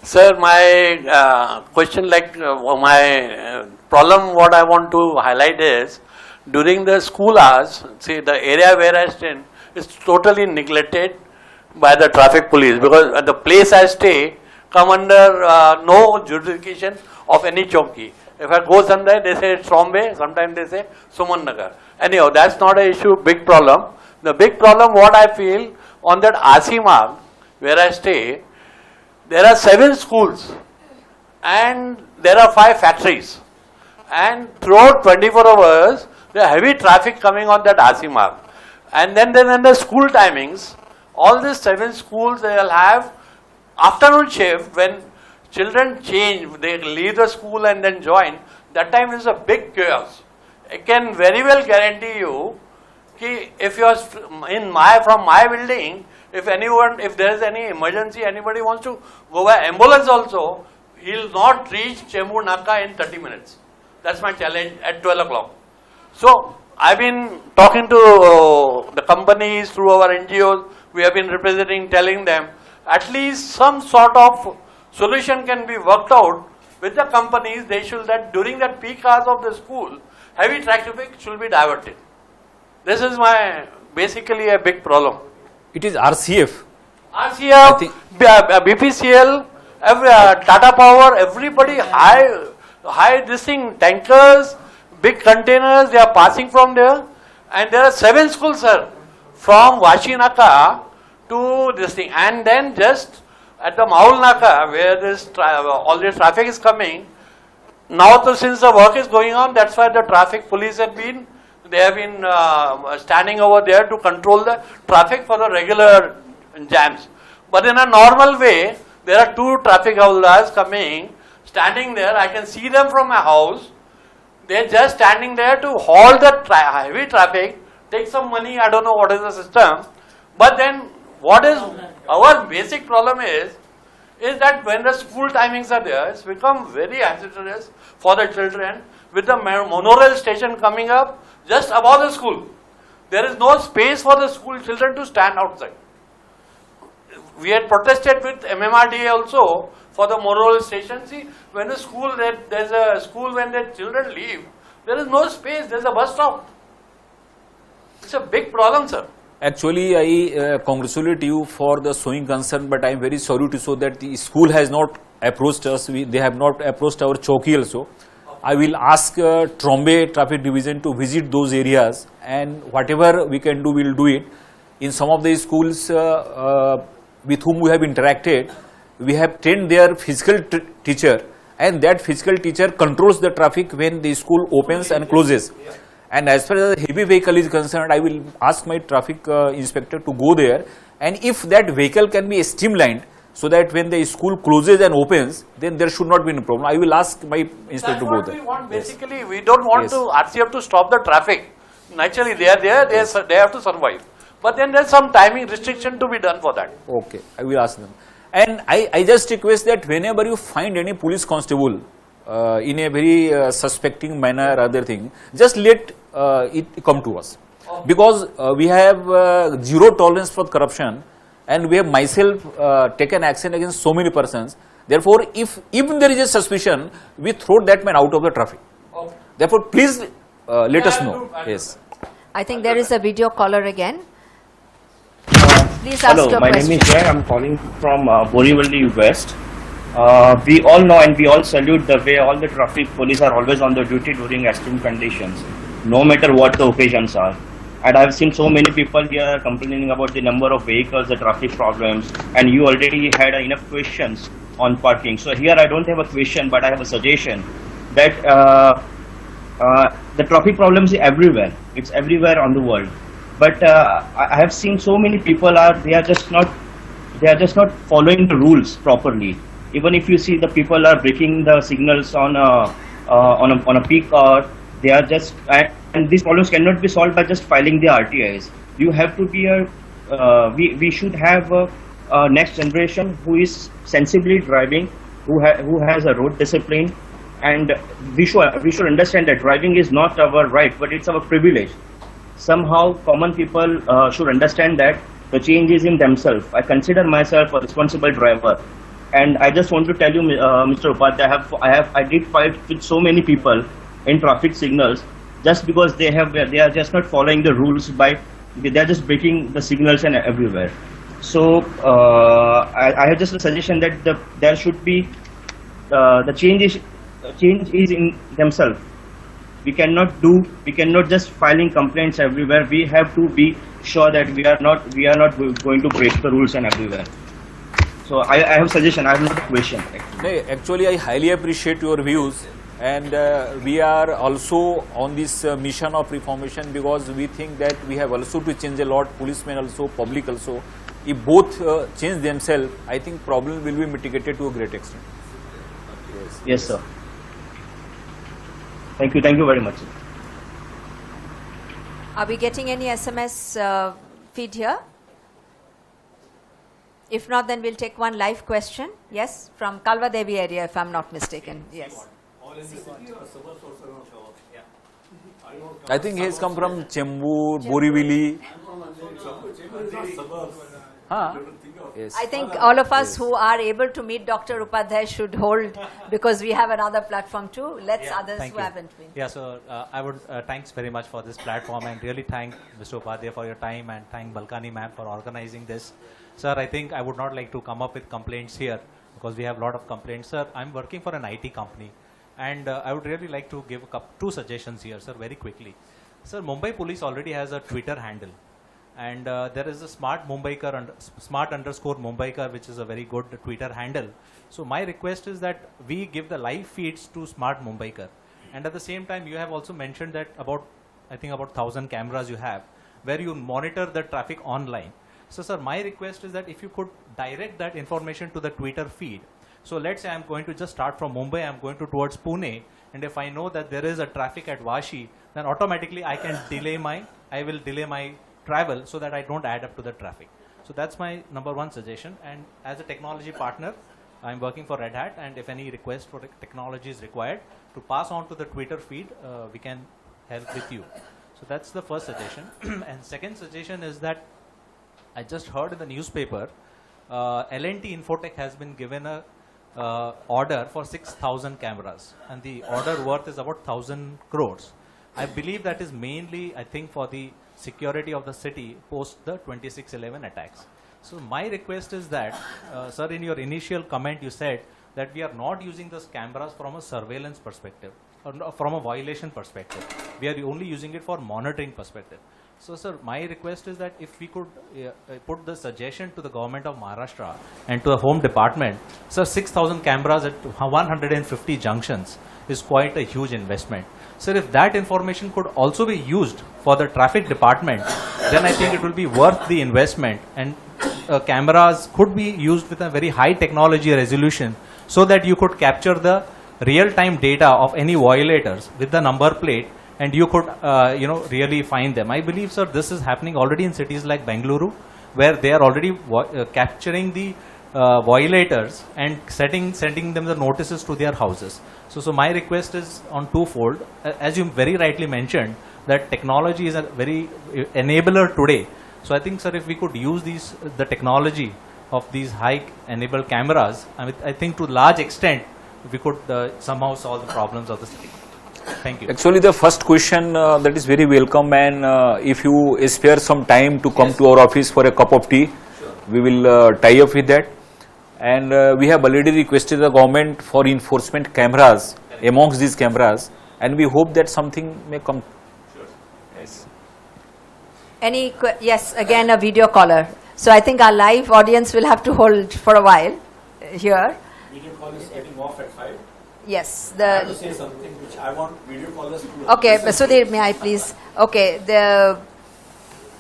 Sir, my question, my problem, what I want to highlight is, during the school hours, see the area where I stand is totally neglected by the traffic police, because the place I stay come under no jurisdiction of any chowki. If I go somewhere, they say it's Trombay, sometimes they say Suman Nagar. Anyhow, that's not an issue, big problem. The big problem, what I feel, on that RC Marg, where I stay, there are 7 schools and there are 5 factories. And throughout 24 hours, there are heavy traffic coming on that RC Marg. And then in the school timings, all these 7 schools, they will have afternoon shift when children change, they leave the school and then join. That time is a big chaos. I can very well guarantee you, if you are from my building, if there is any emergency, anybody wants to go by ambulance also, he will not reach Chembur Naka in 30 minutes. That's my challenge at 12 o'clock. So, I've been talking to the companies through our NGOs, we have been representing, telling them, at least some sort of solution can be worked out with the companies. They should, that during that peak hours of the school, heavy traffic should be diverted. This is basically a big problem. It is RCF. RCF, BPCL, Tata Power, everybody, this thing, tankers, big containers, they are passing from there. And there are 7 schools, sir, from Vashinaka to this thing. And then just at the Maul Naka, where this all the traffic is coming, now since the work is going on, that's why the traffic police have been, they have been standing over there to control the traffic for the regular jams. But in a normal way, there are 2 traffic holders coming, standing there. I can see them from my house. They're just standing there to halt the heavy traffic, take some money. I don't know what is the system. But then what is our basic problem is that when the school timings are there, it's become very hazardous for the children with the monorail station coming up just above the school. There is no space for the school children to stand outside. We had protested with MMRDA also for the monorail station. See, when the school, there's a school when the children leave, there is no space, there's a bus stop. It's a big problem, sir. Actually, I congratulate you for the showing concern, but I am very sorry to show that the school has not approached us. They have not approached our Chowki also. I will ask Trombay Traffic Division to visit those areas, and whatever we can do, we will do it. In some of the schools with whom we have interacted, we have trained their physical teacher, and that physical teacher controls the traffic when the school opens and closes. And as far as the heavy vehicle is concerned, I will ask my traffic inspector to go there, and if that vehicle can be streamlined so that when the school closes and opens, then there should not be any problem. I will ask my inspector to go there. That's what we want basically. We don't want to RCF to stop the traffic. Naturally, they are there, they have to survive. But then there's some timing restriction to be done for that. Okay, I will ask them. And I just request that whenever you find any police constable in a very suspecting manner or other thing, just let it come to us. Because we have zero tolerance for corruption, and we have myself taken action against so many persons. Therefore, if even there is a suspicion, we throw that man out of the traffic. Okay. Therefore, please let us know. Yes. I think there is a video caller again. Please ask Hello, your my question. name is Jay. I'm calling from Borivali West. We all know and we all salute the way all the traffic police are always on the duty during extreme conditions, no matter what the occasions are. And I've seen so many people here complaining about the number of vehicles, the traffic problems, and you already had enough questions on parking. So here I don't have a question, but I have a suggestion that the traffic problems is everywhere. It's everywhere on the world. But I have seen so many people they are just not following the rules properly. Even if you see the people are breaking the signals on a peak hour, they are just and these problems cannot be solved by just filing the RTIs. You have to be we should have a next generation who is sensibly driving, who has a road discipline, and we should understand that driving is not our right, but it's our privilege. Somehow common people should understand that the change is in themselves. I consider myself a responsible driver, and I just want to tell you, Mr. Upadhyay, I did fight with so many people in traffic signals just because they are just not following the rules they are just breaking the signals and everywhere. So I have just a suggestion that there should be the change is in themselves. We cannot just filing complaints everywhere. We have to be sure that we are not going to break the rules and everywhere. So I have a suggestion. I have not a question. Actually, I highly appreciate your views, and we are also on this mission of reformation because we think that we have also to change a lot. Policemen also, public also. If both change themselves, I think problem will be mitigated to a great extent. Yes, sir. Thank you very much. Are we getting any SMS feed here? If not, then we'll take one live question. Yes, from Kalva Devi area, if I'm not mistaken. Yes. I think he has come from Chembur, Borivali. Yes. I think all of us who are able to meet Dr. Upadhyay should hold, because we have another platform too. Let's others who haven't been. Yeah, so I would thanks very much for this platform, and really thank Mr. Upadhyay for your time, and thank Balkani ma'am for organizing this. Sir, I think I would not like to come up with complaints here because we have a lot of complaints. Sir, I'm working for an IT company, And I would really like to give two suggestions here, sir, very quickly. Sir, Mumbai Police already has a Twitter handle, and there is a smart underscore Mumbaikar, which is a very good Twitter handle. So my request is that we give the live feeds to Smart Mumbaikar, and at the same time you have also mentioned that about 1,000 cameras you have where you monitor the traffic online. So sir, my request is that if you could direct that information to the Twitter feed. So let's say I'm going to just start from Mumbai, I'm going towards Pune, and if I know that there is a traffic at Vashi, then automatically I will delay my travel so that I don't add up to the traffic. So that's my number one suggestion. And as a technology partner, I'm working for Red Hat, and if any request for technology is required to pass on to the Twitter feed, we can help with you. So that's the first suggestion. And second suggestion is that I just heard in the newspaper, L&T Infotech has been given a order for 6,000 cameras, and the order worth is about 1,000 crores. I believe that is mainly, I think, for the security of the city post the 26/11 attacks. So my request is that, sir, in your initial comment you said that we are not using those cameras from a surveillance perspective or from a violation perspective. We are only using it for monitoring perspective. So sir, my request is that if we could put the suggestion to the government of Maharashtra and to the Home Department, sir, 6,000 cameras at 150 junctions is quite a huge investment. Sir, if that information could also be used for the traffic department, then I think it will be worth the investment, and cameras could be used with a very high technology resolution so that you could capture the real-time data of any violators with the number plate, and you could really find them. I believe, sir, this is happening already in cities like Bengaluru, where they are already capturing the violators and sending them the notices to their houses. So my request is on twofold. As you very rightly mentioned, that technology is a very enabler today. So I think, sir, if we could use the technology of these high enabled cameras, I think to a large extent we could somehow solve the problems of the city. Thank you. Actually, the first question that is very welcome, and if you spare some time to come to our office for a cup of tea, we will tie up with that. And we have already requested the government for enforcement cameras amongst these cameras, and we hope that something may come. Sure. Yes. Yes, again a video caller. So I think our live audience will have to hold for a while here. Video call is getting off at 5. Yes. I have to say something which I want video callers to do. Okay, Sudhir, may I please? Okay, the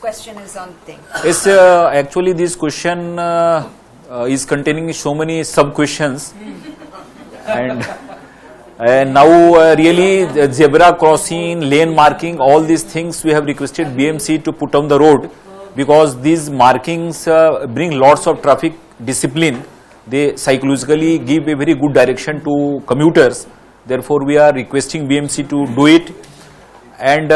question is on thing. Yes, actually this question is containing so many sub-questions. And now really the zebra crossing, lane marking, all these things we have requested BMC to put on the road, because these markings bring lots of traffic discipline. They psychologically give a very good direction to commuters. Therefore, we are requesting BMC to do it. And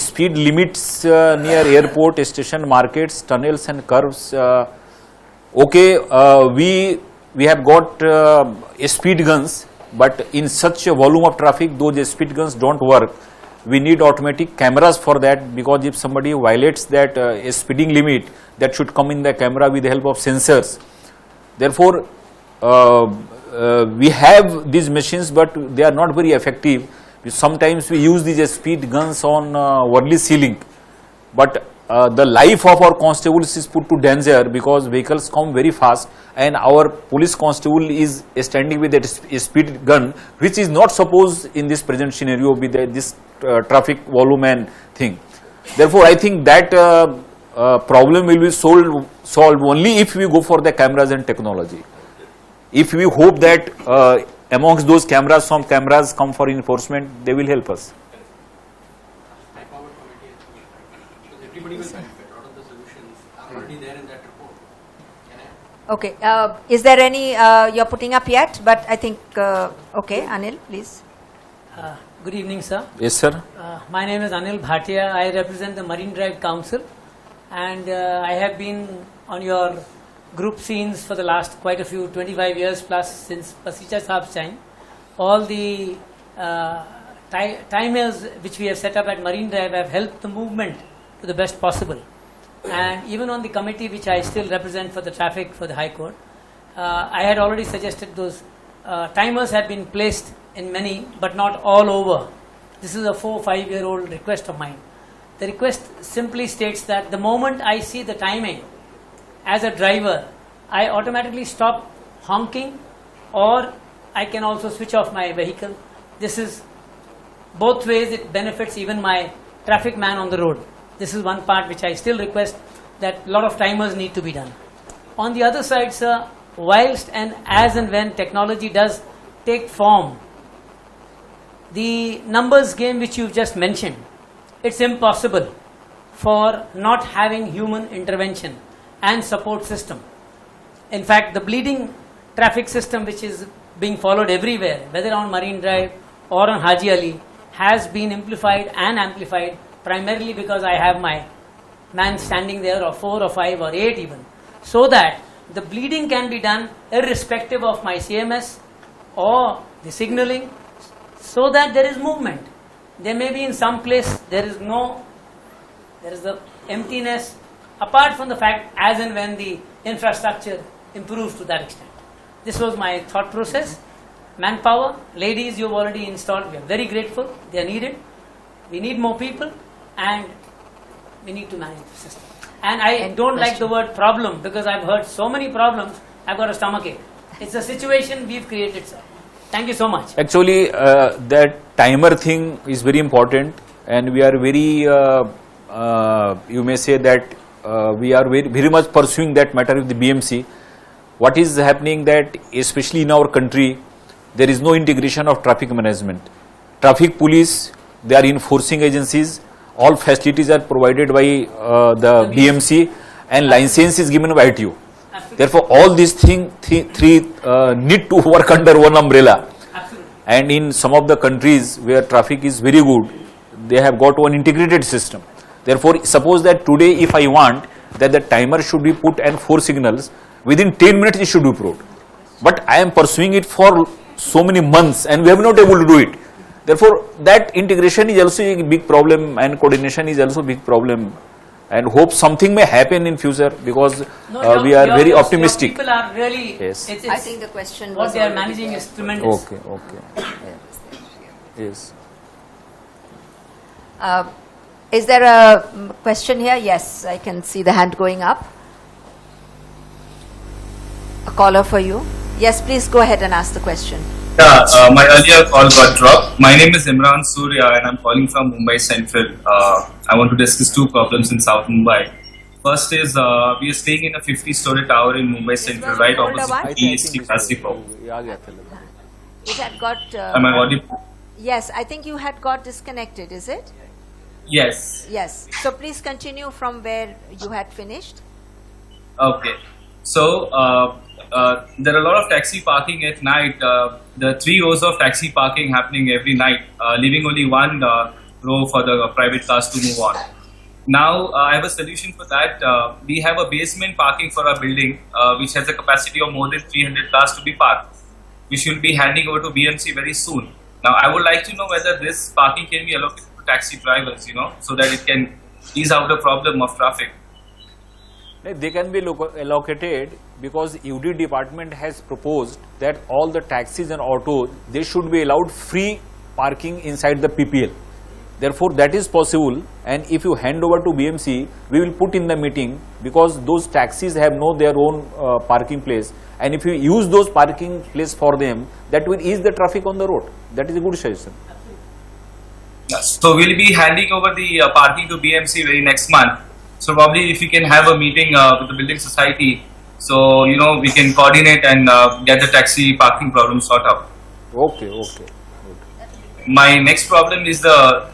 speed limits near airport, station, markets, tunnels and curves. Okay, we have got speed guns, but in such a volume of traffic, those speed guns don't work. We need automatic cameras for that, because if somebody violates that speeding limit, that should come in the camera with the help of sensors. Therefore, we have these machines, but they are not very effective. Sometimes we use these speed guns on Worli ceiling, but the life of our constables is put to danger, because vehicles come very fast, and our police constable is standing with that speed gun, which is not supposed in this present scenario with this traffic volume and thing. Therefore, I think that problem will be solved only if we go for the cameras and technology. If we hope that amongst those cameras, some cameras come for enforcement, they will help us. Everybody will benefit. A lot of the solutions are already there in that report. Okay, is there any you're putting up yet? But I think, okay, Anil, please. Good evening, sir. Yes, sir. My name is Anil Bhatia. I represent the Marine Drive Council, and I have been on your group scenes for the last quite a few, 25 years plus, since Pasicha Saab's time. All the timers which we have set up at Marine Drive have helped the movement to the best possible. And even on the committee which I still represent for the traffic for the High Court, I had already suggested those timers have been placed in many, but not all over. This is a 4 or 5 year old request of mine. The request simply states that the moment I see the timing as a driver, I automatically stop honking, or I can also switch off my vehicle. This is both ways, it benefits even my traffic man on the road. This is one part which I still request that a lot of timers need to be done. On the other side, sir, whilst and as and when technology does take form, the numbers game which you've just mentioned, it's impossible for not having human intervention and support system. In fact, the bleeding traffic system which is being followed everywhere, whether on Marine Drive or on Haji Ali, has been amplified primarily because I have my man standing there, or 4 or 5 or 8 even, so that the bleeding can be done irrespective of my CMS or the signaling, so that there is movement. There may be in some place there is the emptiness, apart from the fact as and when the infrastructure improves to that extent. This was my thought process. Manpower, ladies you've already installed, we are very grateful, they are needed. We need more people, and we need to manage the system. And I don't like the word problem, because I've heard so many problems, I've got a stomachache. It's a situation we've created, sir. Thank you so much. Actually, that timer thing is very important, and we are very, you may say that we are very much pursuing that matter with the BMC. What is happening that, especially in our country, there is no integration of traffic management. Traffic police, they are enforcing agencies, all facilities are provided by the BMC, and license is given by ITU. Therefore, all these three need to work under one umbrella. And in some of the countries where traffic is very good, they have got one integrated system. Therefore, suppose that today if I want that the timer should be put and 4 signals, within 10 minutes it should be put. But I am pursuing it for so many months and we have not able to do it. Therefore, that integration is also a big problem, and coordination is also a big problem. And hope something may happen in future, because we are very optimistic. People are really, yes. I think the question what was they are already managing there. is tremendous. Okay. Yes. Is there a question here? Yes, I can see the hand going up. A caller for you. Yes, please go ahead and ask the question. Yeah, my earlier call got dropped. My name is Imran Surya and I'm calling from Mumbai Central. I want to discuss 2 problems in South Mumbai. First is we are staying in a 50-story tower in Mumbai Central, right opposite EST Classico. It had got... Am I audible? Yes, I think you had got disconnected, is it? Yes. Yes. So please continue from where you had finished. Okay. So there are a lot of taxi parking at night. The 3 rows of taxi parking happening every night, leaving only 1 row for the private cars to move on. Now I have a solution for that. We have a basement parking for our building, which has a capacity of more than 300 cars to be parked, which will be handing over to BMC very soon. Now I would like to know whether this parking can be allocated to taxi drivers, so that it can ease out the problem of traffic. They can be allocated because UD department has proposed that all the taxis and autos, they should be allowed free parking inside the PPL. Therefore, that is possible, and if you hand over to BMC, we will put in the meeting, because those taxis have their own parking place, and if you use those parking place for them, that will ease the traffic on the road. That is a good suggestion. So we'll be handing over the parking to BMC very next month. So probably if we can have a meeting with the building society, so we can coordinate and get the taxi parking problem sorted out. Okay. My next problem is the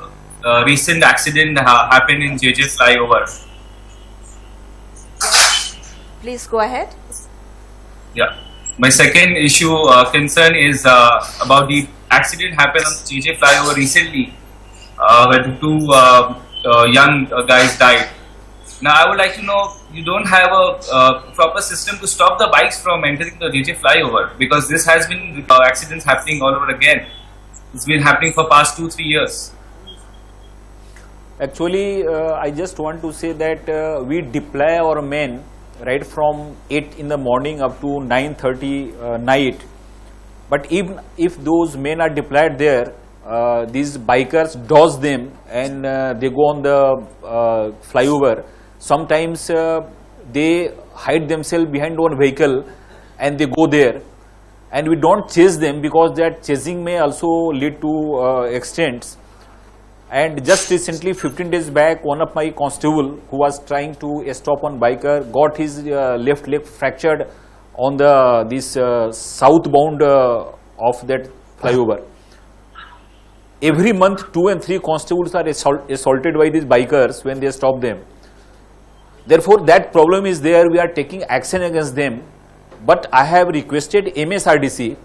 recent accident happened in JJ flyover. Please go ahead. Yeah. My second issue concern is about the accident happened on JJ flyover recently, where the 2 young guys died. Now I would like to know, you don't have a proper system to stop the bikes from entering the JJ flyover, because this has been accidents happening all over again. It's been happening for past 2-3 years. Actually, I just want to say that we deploy our men right from 8 in the morning up to 9:30 night But even if those men are deployed there, these bikers dodge them and they go on the flyover. Sometimes they hide themselves behind one vehicle and they go there, and we don't chase them because that chasing may also lead to accidents. And just recently, 15 days back, one of my constable who was trying to stop one biker got his left leg fractured on the southbound of that flyover. Every month, 2 and 3 constables are assaulted by these bikers when they stop them. Therefore, that problem is there. We are taking action against them. But I have requested MSRDC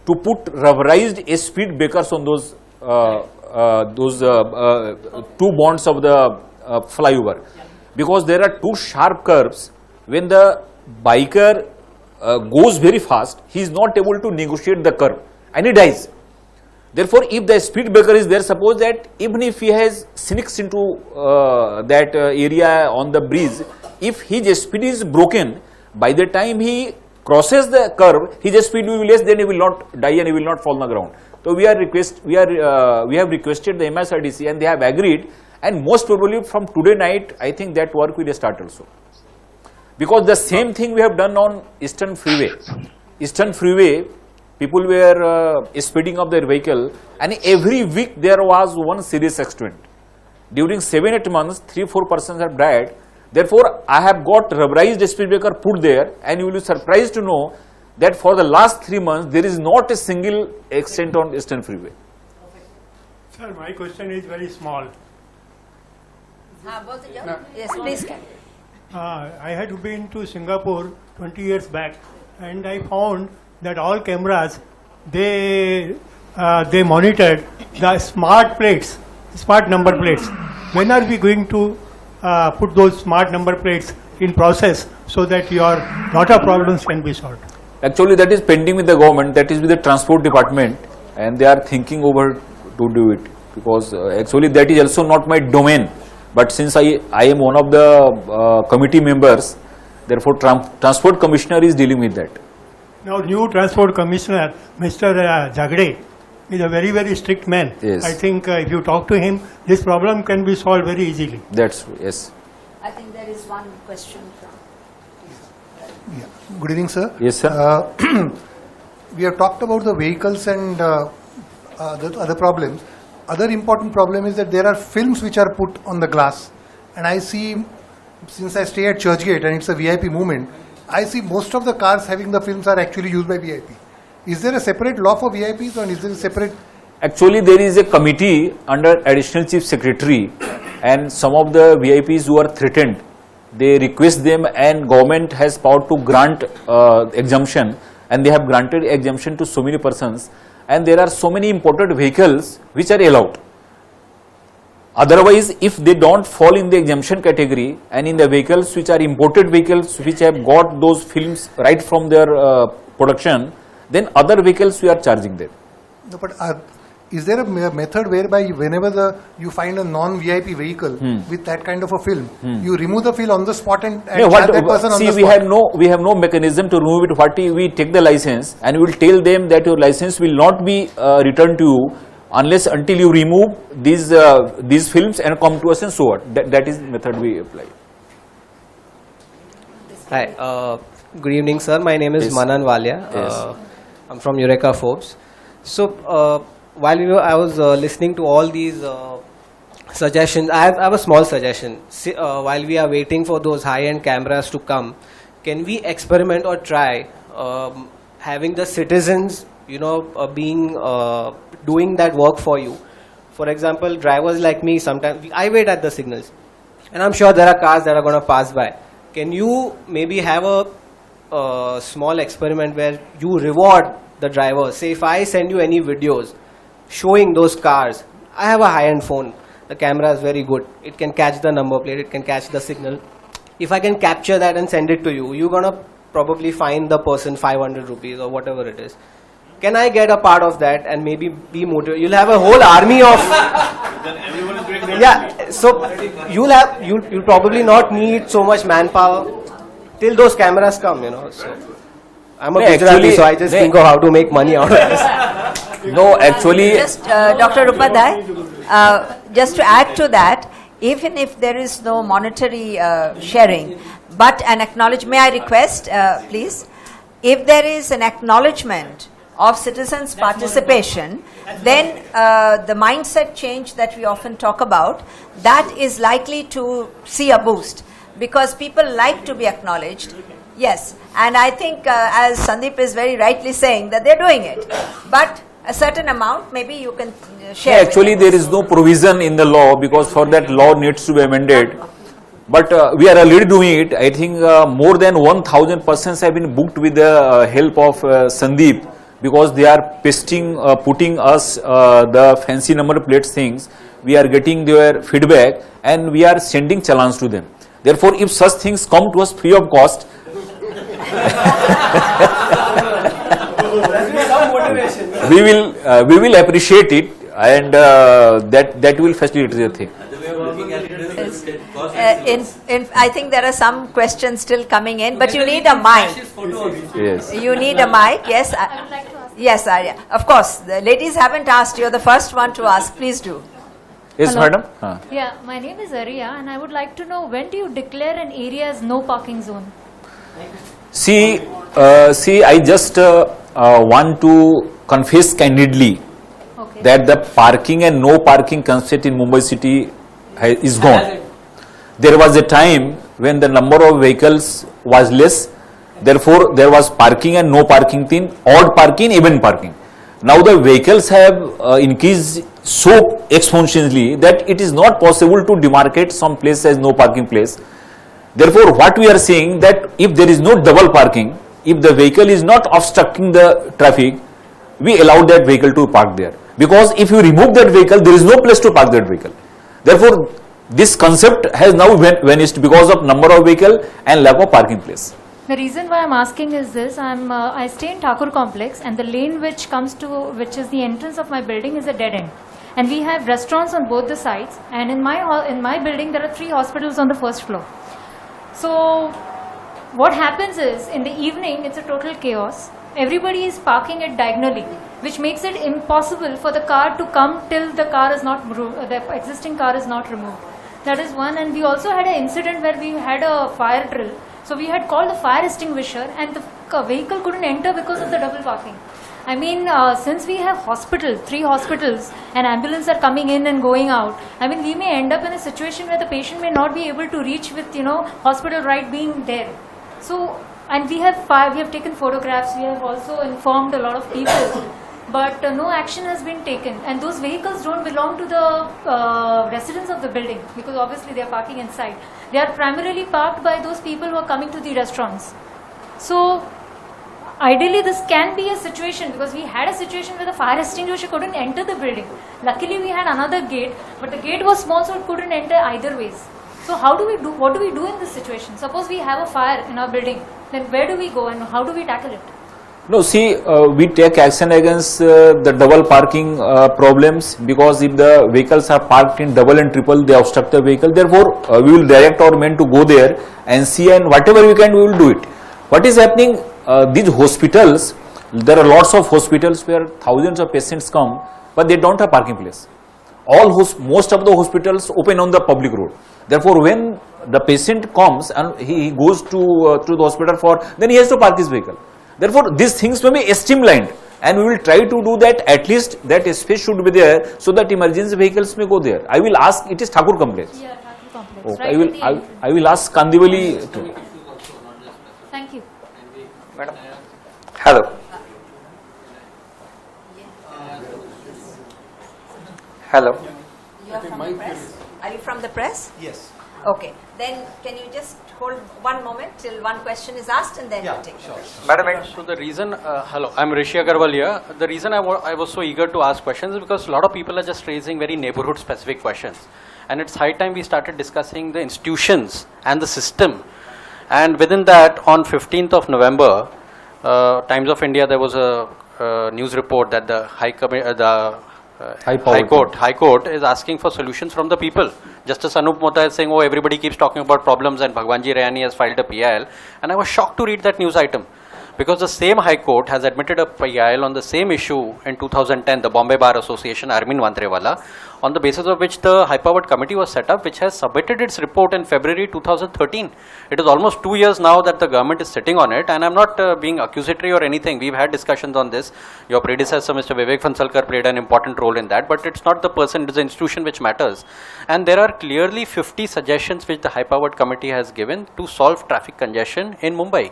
to put rubberized speed breakers on those 2 bonds of the flyover, because there are 2 sharp curves. When the biker goes very fast, he is not able to negotiate the curve and he dies. Therefore, if the speed breaker is there, suppose that even if he has sneaks into that area on the bridge, if his speed is broken, by the time he crosses the curve, his speed will be less, then he will not die and he will not fall on the ground. So we have requested the MSRDC and they have agreed, and most probably from today night, I think that work will start also. Because the same thing we have done on Eastern Freeway. Eastern Freeway, people were speeding up their vehicle, and every week there was one serious accident. During 7-8 months, 3-4 persons have died. Therefore, I have got rubberized speed breaker put there, and you will be surprised to know that for the last 3 months, there is not a single accident on Eastern Freeway. Sir, my question is very small. Yes, please. I had been to Singapore 20 years back, and I found that all cameras, they monitored the smart plates, smart number plates. When are we going to put those smart number plates in process so that your lot of problems can be solved? Actually, that is pending with the government, that is with the transport department, and they are thinking over to do it, because actually that is also not my domain. But since I am one of the committee members, therefore transport commissioner is dealing with that. Now, new transport commissioner, Mr. Jagde, is a very, very strict man. Yes. I think if you talk to him, this problem can be solved very easily. That's true, yes. I think there is one question from. Good evening, sir. Yes, sir. We have talked about the vehicles and the other problems. Other important problem is that there are films which are put on the glass, and I see, since I stay at Churchgate and it's a VIP movement, I see most of the cars having the films are actually used by VIP. Is there a separate law for VIPs, or is there a separate? Actually, there is a committee under Additional Chief Secretary, and some of the VIPs who are threatened, they request them, and government has power to grant exemption, and they have granted exemption to so many persons, and there are so many imported vehicles which are allowed. Otherwise, if they don't fall in the exemption category, and in the vehicles which are imported vehicles which have got those films right from their production, then other vehicles we are charging them. No, but is there a method whereby whenever you find a non-VIP vehicle with that kind of a film, you remove the film on the spot and charge that person on the spot? We have no mechanism to remove it. We take the license and we will tell them that your license will not be returned to you unless until you remove these films and come to us, and so what. That is the method we apply. Hi, good evening, sir. My name is Yes. Manan Walia. Yes. I'm from Eureka Forbes. So, while I was listening to all these suggestions, I have a small suggestion. While we are waiting for those high-end cameras to come, can we experiment or try having the citizens, doing that work for you? For example, drivers like me, sometimes I wait at the signals, and I'm sure there are cars that are going to pass by. Can you maybe have a small experiment where you reward the driver? Say if I send you any videos showing those cars, I have a high-end phone, the camera is very good, it can catch the number plate, it can catch the signal. If I can capture that and send it to you, you're gonna probably fine the person 500 rupees or whatever it is. Can I get a part of that and maybe be motivated? You'll have a whole army of yeah, so you'll probably not need so much manpower till those cameras come, so. I'm a No, Gujarati, actually- so I just no. think of how to make money out of this. No, actually, Just, Dr. Upadhyay, just to add to that, even if there is no monetary sharing, but an acknowledgement, may I request, please, if there is an acknowledgement of citizens' participation, then the mindset change that we often talk about, that is likely to see a boost, because people like to be acknowledged. Yes, and I think as Sandeep is very rightly saying that they're doing it, but a certain amount maybe you can share. with actually them. there is no provision in the law, because for that law needs to be amended. But we are already doing it. I think more than 1,000 persons have been booked with the help of Sandeep, because they are putting us the fancy number plates things. We are getting their feedback and we are sending challans to them. Therefore, if such things come to us free of cost, we will appreciate it, and that will facilitate the thing. I think there are some questions still coming in, but you need a mic. Yes. You need a mic, yes. Yes, Arya. Of course, the ladies haven't asked. You're the first one to ask. Please do. Yes, Hello. madam. Yeah, my name is Arya, and I would like to know, when do you declare an area as no parking zone? See, I just want to confess candidly that the parking and no parking concept in Mumbai city is gone. There was a time when the number of vehicles was less, therefore there was parking and no parking thing, odd parking, even parking. Now the vehicles have increased so exponentially that it is not possible to demarcate some place as no parking place. Therefore, what we are saying, that if there is no double parking, if the vehicle is not obstructing the traffic, we allow that vehicle to park there. Because if you remove that vehicle, there is no place to park that vehicle. Therefore, this concept has now vanished because of number of vehicle and lack of parking place. The reason why I'm asking is this: I stay in Thakur complex, and the lane which is the entrance of my building, is a dead end, and we have restaurants on both the sides. And in my building, there are 3 hospitals on the first floor. So what happens is, in the evening, it's a total chaos. Everybody is parking it diagonally, which makes it impossible for the car to come till the existing car is not removed. That is one. And we also had an incident where we had a fire drill. So we had called the fire extinguisher, and the vehicle couldn't enter because of the double parking. I mean, since we have 3 hospitals, and ambulance are coming in and going out, I mean, we may end up in a situation where the patient may not be able to reach with, hospital right being there. So, and we have taken photographs, we have also informed a lot of people, but no action has been taken. And those vehicles don't belong to the residents of the building, because obviously they are parking inside. They are primarily parked by those people who are coming to the restaurants. So, ideally this can be a situation, because we had a situation where the fire extinguisher couldn't enter the building. Luckily we had another gate, but the gate was small, so it couldn't enter either ways. So what do we do in this situation? Suppose we have a fire in our building, then where do we go and how do we tackle it? No, see, we take action against the double parking problems, because if the vehicles are parked in double and triple, they obstruct the vehicle. Therefore, we will direct our men to go there and see, and whatever we can, we will do it. What is happening? These hospitals, there are lots of hospitals where thousands of patients come, but they don't have parking place. Most of the hospitals open on the public road. Therefore, when the patient comes and he goes to the hospital then he has to park his vehicle. Therefore, these things may be streamlined, and we will try to do that. At least that space should be there, so that emergency vehicles may go there. I will ask. It is Thakur complex. Yeah, Thakur complex. Okay. Right, I will ask Kandivali to. Thank you. Madam. Hello. Hello. You are from the press? Are you from the press? Yes. Okay. Then can you just hold one moment till one question is asked, and then we'll take the question. Madam. So the reason, hello, I'm Rishi Agarwal here. The reason I was so eager to ask questions is because a lot of people are just raising very neighborhood specific questions. And it's high time we started discussing the institutions and the system. And within that, on 15th of November, Times of India, there was a news report that the High Court is asking for solutions from the people. Justice Anup Mota is saying, oh, everybody keeps talking about problems, and Bhagwanji Rayani has filed a PIL. And I was shocked to read that news item, Because the same High Court has admitted a PIL on the same issue in 2010, the Bombay Bar Association, Armin Vandrewala, on the basis of which the high-powered committee was set up, which has submitted its report in February 2013. It is almost 2 years now that the government is sitting on it, and I'm not being accusatory or anything. We've had discussions on this. Your predecessor, Mr. Vivek Phansalkar, played an important role in that, but it's not the person, it is the institution which matters. And there are clearly 50 suggestions which the high-powered committee has given to solve traffic congestion in Mumbai.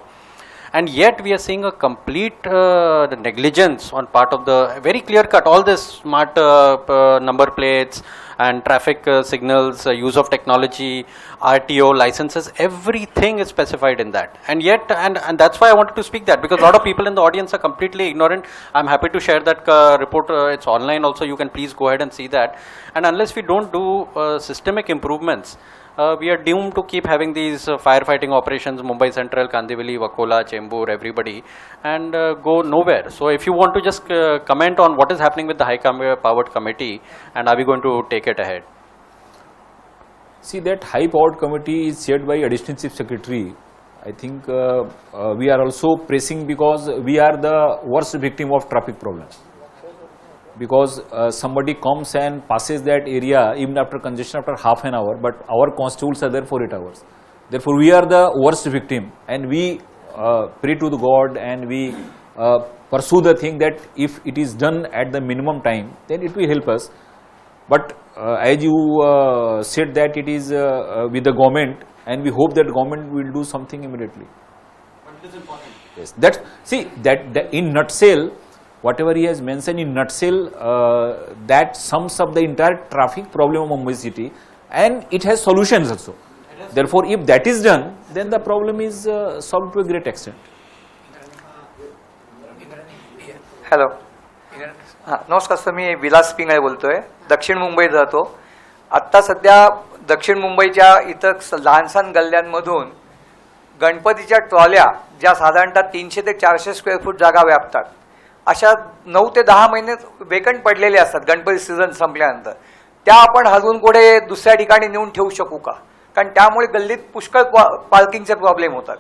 And yet we are seeing a complete negligence on part of the very clear cut, all this smart number plates and traffic signals, use of technology, RTO licenses, everything is specified in that. And yet, and that's why I wanted to speak that, because a lot of people in the audience are completely ignorant. I'm happy to share that report, it's online also, you can please go ahead and see that. And unless we don't do systemic improvements, we are doomed to keep having these firefighting operations, Mumbai Central, Kandivali, Wakola, Chembur, everybody, and go nowhere. So if you want to just comment on what is happening with the high-powered committee, and are we going to take it ahead? See, that high-powered committee is chaired by Additional Chief Secretary. I think we are also pressing because we are the worst victim of traffic problems. Because somebody comes and passes that area even after congestion after half an hour, but our constables are there for 8 hours. Therefore, we are the worst victim, and we pray to the God and we pursue the thing that if it is done at the minimum time, then it will help us. But as you said that it is with the government, and we hope that government will do something immediately. But it is important. Yes, that see that in nutshell. Whatever he has mentioned in nutshell, that sums up the entire traffic problem of Mumbai city, and it has solutions also. Therefore, if that is done, then the problem is solved to a great extent. Hello नमस्कार sir, मी विलास पिंगळे बोलतोय, दक्षिण मुंबईत राहतो. आत्ता सध्या दक्षिण मुंबईच्या इतर लहानसहान गल्ल्यांमधून गणपतीच्या ट्रॉल्या ज्या साधारणतः 300 ते 400 स्क्वेअर फूट जागा व्यापतात, अशा 9 ते 10 महिने वेकंट पडलेले असतात गणपती सीझन संपल्यानंतर. त्या आपण हलवून कुठे दुसऱ्या ठिकाणी नेऊन ठेवू शकू का? कारण त्यामुळे गल्लीत पुष्कळ पार्किंगचे प्रॉब्लेम होतात.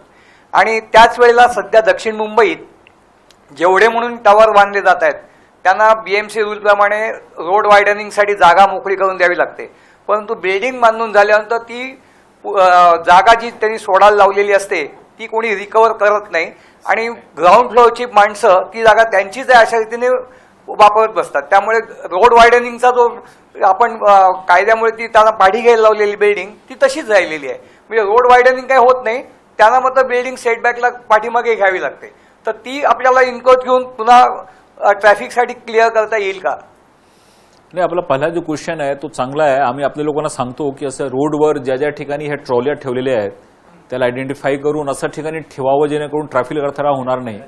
आणि त्याच वेळेला सध्या दक्षिण मुंबईत जेवढे म्हणून टावर बांधले जात आहेत त्यांना BMC रूलप्रमाणे रोड वायडनिंगसाठी जागा मोकळी करून द्यावी लागते. परंतु बिल्डिंग बांधून झाल्यानंतर ती जागा जी त्यांनी सोडायला लावलेली असते ती कोणी रिकवर करत नाही, आणि ग्राउंड फ्लोअरची माणसं ती जागा त्यांचीच आहे अशा रीतीने वापरत बसतात. त्यामुळे रोड वायडनिंगचा जो आपण कायद्यामुळे ती त्यांना पाठी घ्यायला लावलेली बिल्डिंग ती तशीच राहिलेली आहे. म्हणजे रोड वायडनिंग काही होत नाही, त्यांना मात्र बिल्डिंग सेटबॅकला पाठीमागे घ्यावी लागते. तर ती आपल्याला इनकोट घेऊन पुन्हा ट्रॅफिकसाठी क्लिअर करता येईल का? नाही, आपला पहिला जो क्वेश्चन आहे तो चांगला आहे. आम्ही आपल्या लोकांना सांगतो की असं रोडवर ज्या ज्या ठिकाणी ह्या ट्रॉल्या ठेवलेल्या आहेत त्याला आयडेंटिफाय करून असं ठिकाणी ठेवावं जेणेकरून ट्रॅफिक अडथळा होणार नाही.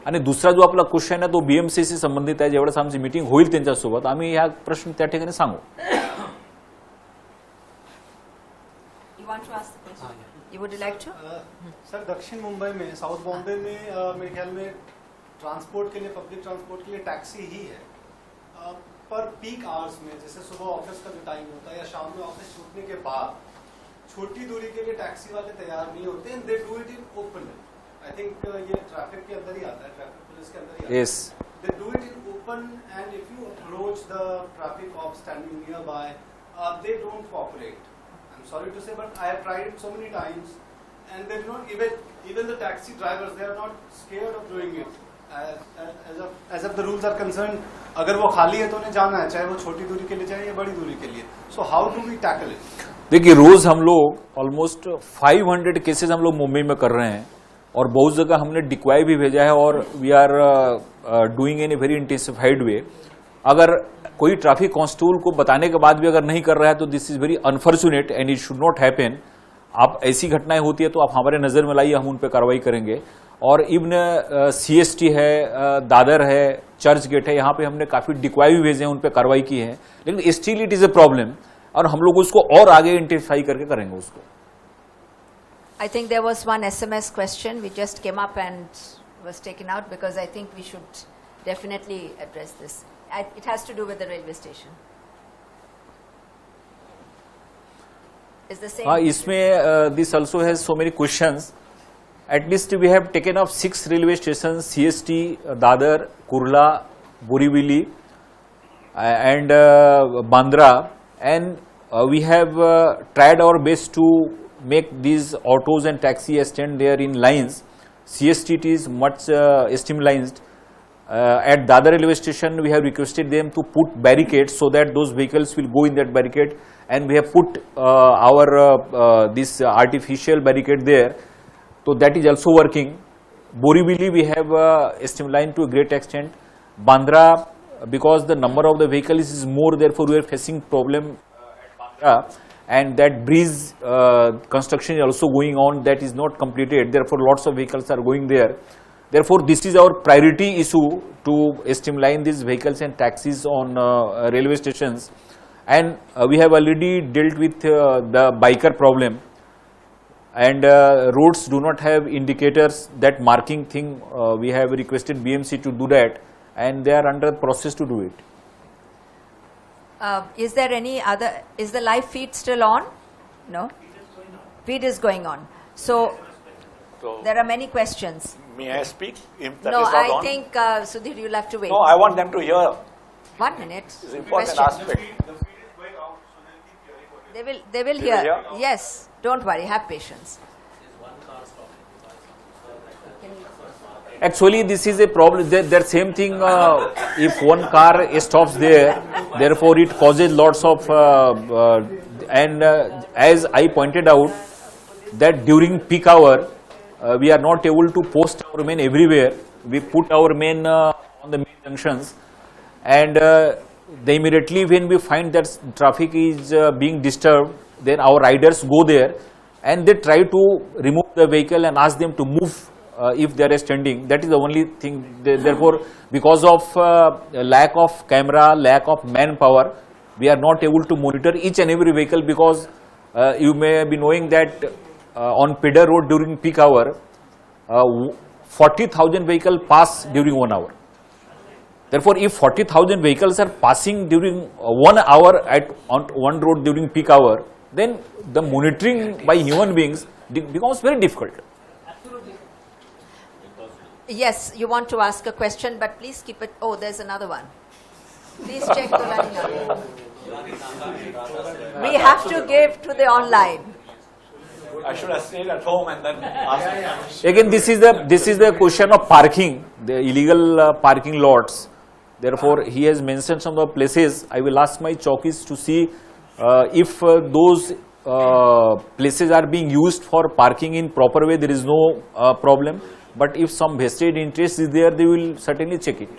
आणि दुसरा जो आपला क्वेश्चन आहे तो BMCशी संबंधित आहे. जेवढंच आमची मीटिंग होईल त्यांच्यासोबत आम्ही ह्या प्रश्न त्या ठिकाणी सांगू. सर, दक्षिण मुंबई में, साउथ बॉम्बे में मेरे ख्याल में ट्रांसपोर्ट के लिए, पब्लिक ट्रांसपोर्ट के लिए टैक्सी ही है. पर पीक आवर्स में, जैसे सुबह ऑफिस का जो टाइम होता है या शाम में ऑफिस छूटने के बाद छोटी दूरी के लिए टैक्सी वाले तैयार नहीं होते, and they do it in open. I think ये ट्रैफिक के अंदर ही आता है, ट्रैफिक पुलिस के अंदर ही आता है. Yes. They do it in open, and if you approach the traffic cops standing nearby, they don't cooperate. I'm sorry to say, but I have tried it so many times, and they're not even the taxi drivers, they are not scared of doing it. As of the rules are concerned, अगर वो खाली है तो उन्हें जाना है, चाहे वो छोटी दूरी के लिए चाहे या बड़ी दूरी के लिए. So how do we tackle it? देखिए, रोज हम लोग ऑलमोस्ट 500 केसेस हम लोग मुंबई में कर रहे हैं, और बहुत जगह हमने डिक्वाई भी भेजा है, और we are doing in a very intensified way. अगर कोई ट्रैफिक कांस्टेबल को बताने के बाद भी अगर नहीं कर रहा है तो this is very unfortunate and it should not happen. आप ऐसी घटनाएं होती है तो आप हमारे नजर में लाइए, हम उन पर कार्रवाई करेंगे. और इवन CST है, दादर है, चर्च गेट है, यहाँ पे हमने काफी डिक्वाई भी भेजे हैं, उन पर कार्रवाई की है. लेकिन still it is a problem, और हम लोग उसको और आगे इंटेंसिफाई करके करेंगे उसको. I think there was one SMS question which just came up and was taken out, because I think we should definitely address this. It has to do with the railway station. Is the same? इसमें this also has so many questions. at least we have taken off 6 railway stations: CST, Dadar, Kurla, Borivali, and Bandra, and we have tried our best to make these autos and taxi stand there in lines. CST is much streamlined. At Dadar railway station, we have requested them to put barricades so that those vehicles will go in that barricade, and we have put our this artificial barricade there. So that is also working. Borivali we have streamlined to a great extent. Bandra, because the number of the vehicles is more, therefore we are facing problem at Bandra, and that bridge construction is also going on, that is not completed, therefore lots of vehicles are going there. Therefore this is our priority issue, to streamline these vehicles and taxis on railway stations, and we have already dealt with the biker problem, and roads do not have indicators, that marking thing, we have requested BMC to do that, and they are under process to do it. Is there any other, is the live feed still on? No? Feed is going on. So, there are many questions. May I speak? If that No, is not I on? think, Sudhir, you'll have to wait. No, I want them to hear. 1 minute. It's an important Question. aspect. They will hear. Yes, don't worry, have patience. Actually, this is a problem. That same thing. If one car stops there, therefore it causes lots of. And as I pointed out, that during peak hour, we are not able to post our men everywhere. We put our men on the main junctions, and immediately when we find that traffic is being disturbed, then our riders go there and they try to remove the vehicle and ask them to move if they are standing. That is the only thing. Therefore, because of lack of camera, lack of manpower, we are not able to monitor each and every vehicle, because you may be knowing that on Pidar Road during peak hour, 40,000 vehicles pass during 1 hour. Therefore, if 40,000 vehicles are passing during 1 hour on one road during peak hour, then the monitoring by human beings becomes very difficult. Yes, you want to ask a question, but please keep it. Oh, there's another one. Please check the line. We have to give to the online. I should have stayed at home and then asked. Again, this is the question of parking, the illegal parking lots. Therefore, he has mentioned some of the places. I will ask my chowkis to see if those places are being used for parking in proper way. There is no problem. But if some vested interest is there, they will certainly check it.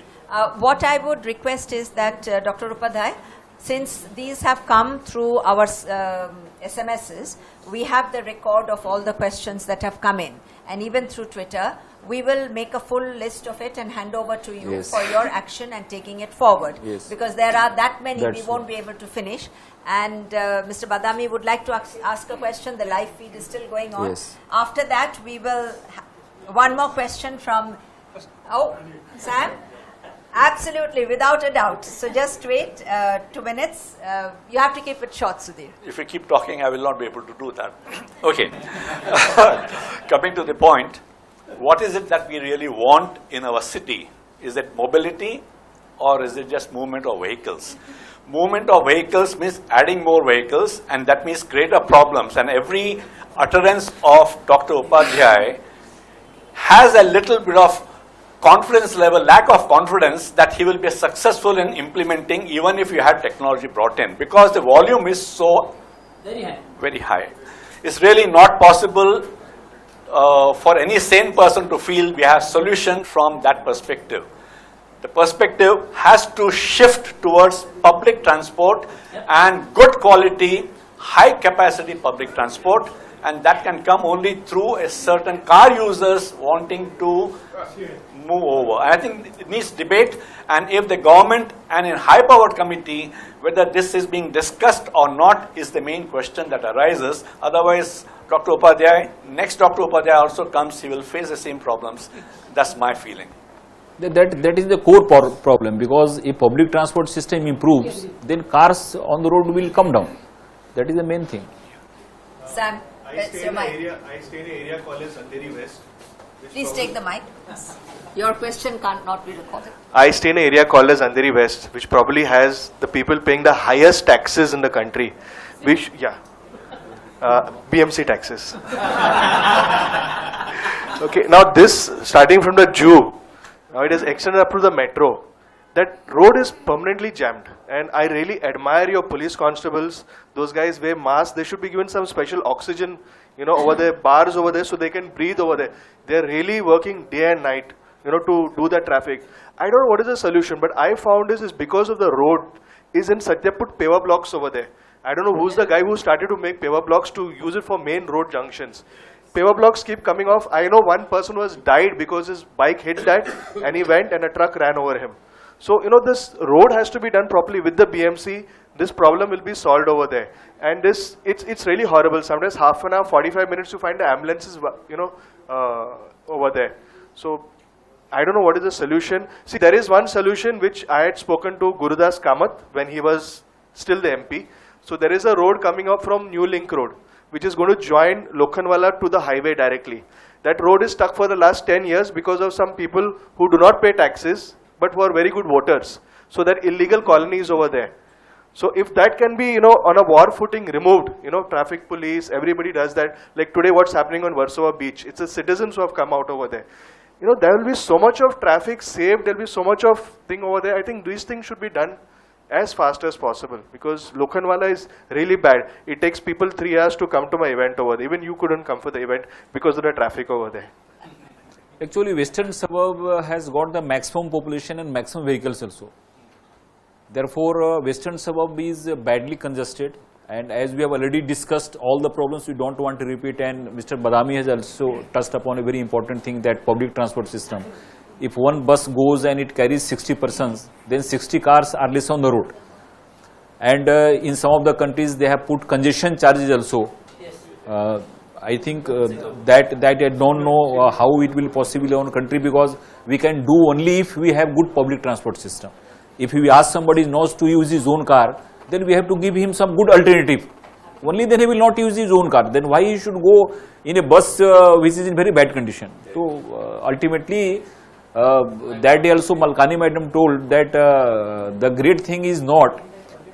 What I would request is that Dr. Upadhyay, since these have come through our SMSs, we have the record of all the questions that have come in, and even through Twitter, we will make a full list of it and hand over to you for your action and taking it forward. Because there are that many, we won't be able to finish. And Mr. Badami would like to ask a question. The live feed is still going on. After that, we will. One more question from. Oh, Sam? Absolutely, without a doubt. So just wait 2 minutes. You have to keep it short, Sudhir. If you keep talking, I will not be able to do that. Okay. Coming to the point, what is it that we really want in our city? Is it mobility or is it just movement of vehicles? Movement of vehicles means adding more vehicles, and that means greater problems. And every utterance of Dr. Upadhyay has a little bit of confidence level, lack of confidence that he will be successful in implementing, even if you had technology brought in, because the volume is so very high. It's really not possible for any sane person to feel we have solution from that perspective. The perspective has to shift towards public transport and good quality, high capacity public transport, and that can come only through a certain car users wanting to move over. I think it needs debate, and if the government and in high powered committee, whether this is being discussed or not is the main question that arises. Otherwise, Dr. Upadhyay, next Dr. Upadhyay also comes, he will face the same problems. That's my feeling. That is the core problem, because if public transport system improves, then cars on the road will come down. That is the main thing. Sam, I stay in an area called as Andheri West. Please take the mic. Your question can't not be recorded. I stay in an area called as Andheri West, which probably has the people paying the highest taxes in the country. Which, BMC taxes. Okay, now this, starting from the Jew, now it is extended up to the metro. That road is permanently jammed, and I really admire your police constables. Those guys wear masks. They should be given some special oxygen, over there, bars over there, so they can breathe over there. They're really working day and night, to do the traffic. I don't know what is the solution, but I found this is because of the road is in such, they put paver blocks over there. I don't know who's the guy who started to make paver blocks to use it for main road junctions. Paver blocks keep coming off. I know one person was died because his bike hit that and he went and a truck ran over him. So, this road has to be done properly with the BMC. This problem will be solved over there. And this, it's really horrible. Sometimes half an hour, 45 minutes to find the ambulances, over there. So, I don't know what is the solution. See, there is one solution which I had spoken to Gurudas Kamath when he was still the MP. So, there is a road coming up from New Link Road, which is going to join Lokhandwala to the highway directly. That road is stuck for the last 10 years because of some people who do not pay taxes, but who are very good voters. So that illegal colony is over there. So if that can be, on a war footing removed, traffic police, everybody does that. Like today what's happening on Warsaw Beach, it's the citizens who have come out over there. There will be so much of traffic saved, there will be so much of thing over there. I think these things should be done as fast as possible because Lokhandwala is really bad. It takes people 3 hours to come to my event over there. Even you couldn't come for the event because of the traffic over there. Actually, western suburb has got the maximum population and maximum vehicles also. Therefore, western suburb is badly congested, and as we have already discussed all the problems, we don't want to repeat, and Mr. Badami has also touched upon a very important thing, that public transport system. If one bus goes and it carries 60 persons, then 60 cars are less on the road. And in some of the countries, they have put congestion charges also. I think that I don't know how it will possibly on country, because we can do only if we have good public transport system. If we ask somebody not to use his own car, then we have to give him some good alternative. Only then he will not use his own car. Then why he should go in a bus which is in very bad condition? So ultimately, that day also Malkani madam told that the great thing is not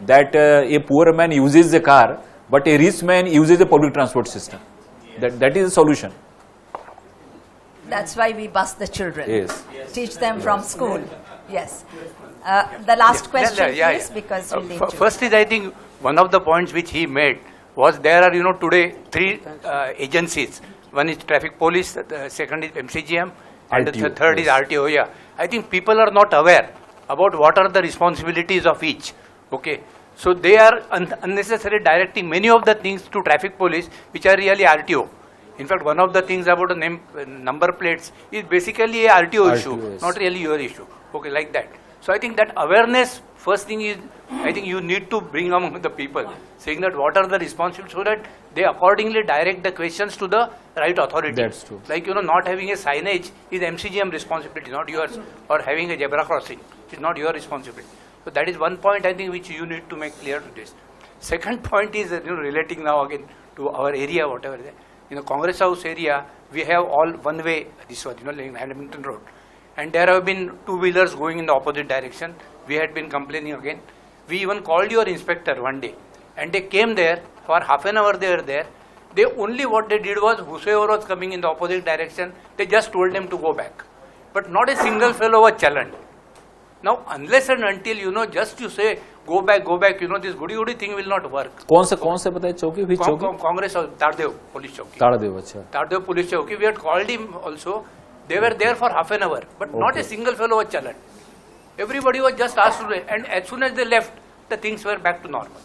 that a poor man uses a car, but a rich man uses a public transport system. That is the solution. That's why we bus the children. Yes. Teach them from school. Yes. The last question, please, because we need to. First is, I think, one of the points which he made was there are, today 3 agencies. One is traffic police, the second is MCGM, and the third is RTO. Yeah. I think people are not aware about what are the responsibilities of each. Okay. So they are unnecessarily directing many of the things to traffic police, which are really RTO. In fact, one of the things about the number plates is basically a RTO issue, not really your issue. Okay, like that. So I think that awareness, first thing is, I think you need to bring among the people, saying that what are the responsibilities, so that they accordingly direct the questions to the right authority. That's true. Like, not having a signage is MCGM responsibility, not yours, or having a zebra crossing is not your responsibility. So that is one point, I think, which you need to make clear to this. Second point is, relating now again to our area, whatever. In the Congress House area, we have all one-way, this was, like Hamilton Road. And there have been 2-wheelers going in the opposite direction. We had been complaining again. We even called your inspector one day. And they came there, for half an hour they were there. They only, what they did was, whosoever was coming in the opposite direction, they just told them to go back. But not a single fellow was challenged. Now, unless and until, just you say, go back, this goody thing will not work. कौन से बताए चौकी? Which चौकी? Congress House, Tardev Police Chowki. Tardev, अच्छा. Tardev Police Chowki. We had called him also. They were there for half an hour, but not a single fellow was challenged. Everybody was just asked to leave, and as soon as they left, the things were back to normal.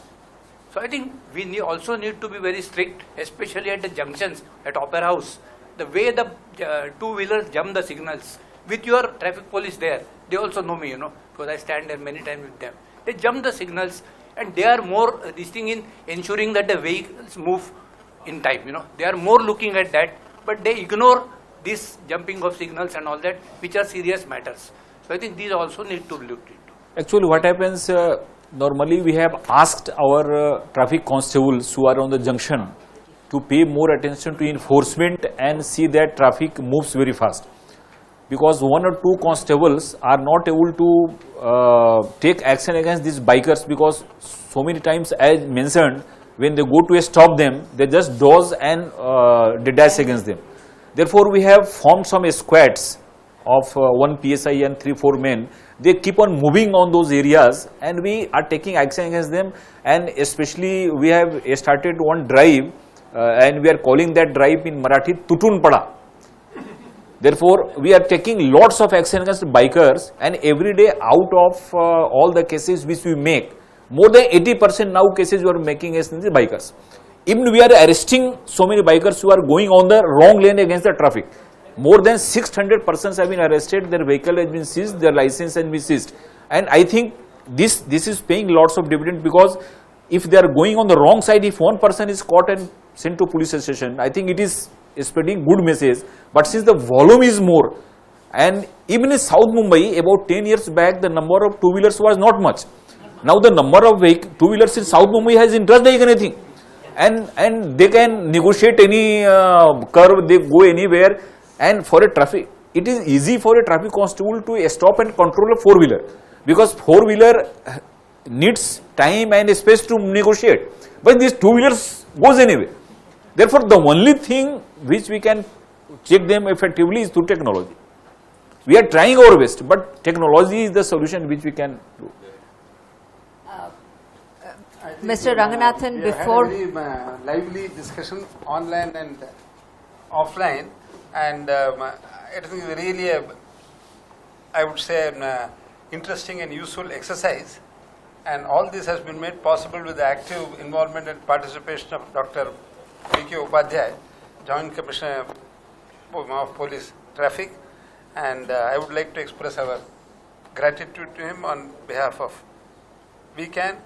So I think we also need to be very strict, especially at the junctions, at Opera House. The way the 2-wheelers jump the signals, with your traffic police there, they also know me, because I stand there many times with them. They jump the signals, and they are more this thing in ensuring that the vehicles move in time, They are more looking at that, but they ignore this jumping of signals and all that, which are serious matters. So I think these also need to be looked into. Actually, what happens, normally we have asked our traffic constables who are on the junction to pay more attention to enforcement and see that traffic moves very fast. Because one or two constables are not able to take action against these bikers, because so many times, as mentioned, when they go to stop them, they just doze and they dash against them. Therefore, we have formed some squads of 1 PSI and 3-4 men. They keep on moving on those areas, and we are taking action against them. And especially, we have started one drive, and we are calling that drive in Marathi Tutun Pada. Therefore, we are taking lots of action against bikers, and every day out of all the cases which we make, more than 80% now cases we are making against the bikers. Even we are arresting so many bikers who are going on the wrong lane against the traffic. More than 600 persons have been arrested, their vehicle has been seized, their license has been seized. And I think this is paying lots of dividend, because if they are going on the wrong side, if one person is caught and sent to police station, I think it is spreading good message. But since the volume is more, and even in South Mumbai, about 10 years back, the number of two-wheelers was not much. Now the number of two-wheelers in South Mumbai has increased like anything. And they can negotiate any curve, they go anywhere. And for a traffic, it is easy for a traffic constable to stop and control a four-wheeler, because four-wheeler needs time and space to negotiate. But these two-wheelers goes anyway. Therefore, the only thing which we can check them effectively is through technology. We are trying our best, but technology is the solution which we can do. Mr. Ranganathan, before... We had a very lively discussion online and offline, and it is really I would say an interesting and useful exercise, and all this has been made possible with the active involvement and participation of Dr. B.K. Upadhyay, Joint Commissioner of Police Traffic, and I would like to express our gratitude to him on behalf of WeCan.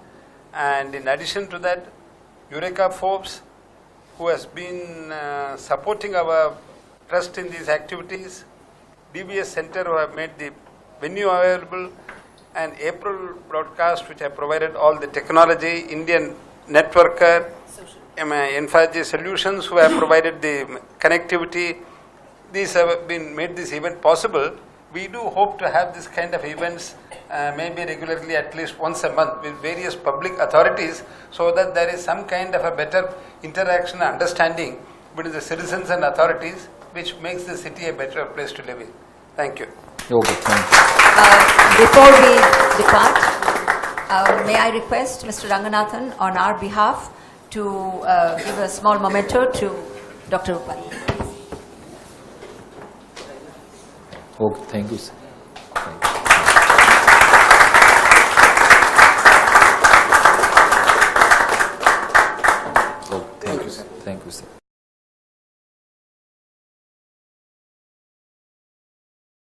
And in addition to that, Eureka Forbes, who has been supporting our trust in these activities, DBS Center, who have made the venue available, and April Broadcast, which have provided all the technology, Indian Networker, N5G Solutions, who have provided the connectivity. These have been made this event possible. We do hope to have this kind of events maybe regularly, at least once a month, with various public authorities, so that there is some kind of a better interaction and understanding between the citizens and authorities, which makes the city a better place to live in. Thank you. Okay, thank you. Before we depart, may I request Mr. Ranganathan on our behalf to give a small memento to Dr. Upadhyay. Okay, thank you, sir. Thank you, sir. Thank you, sir.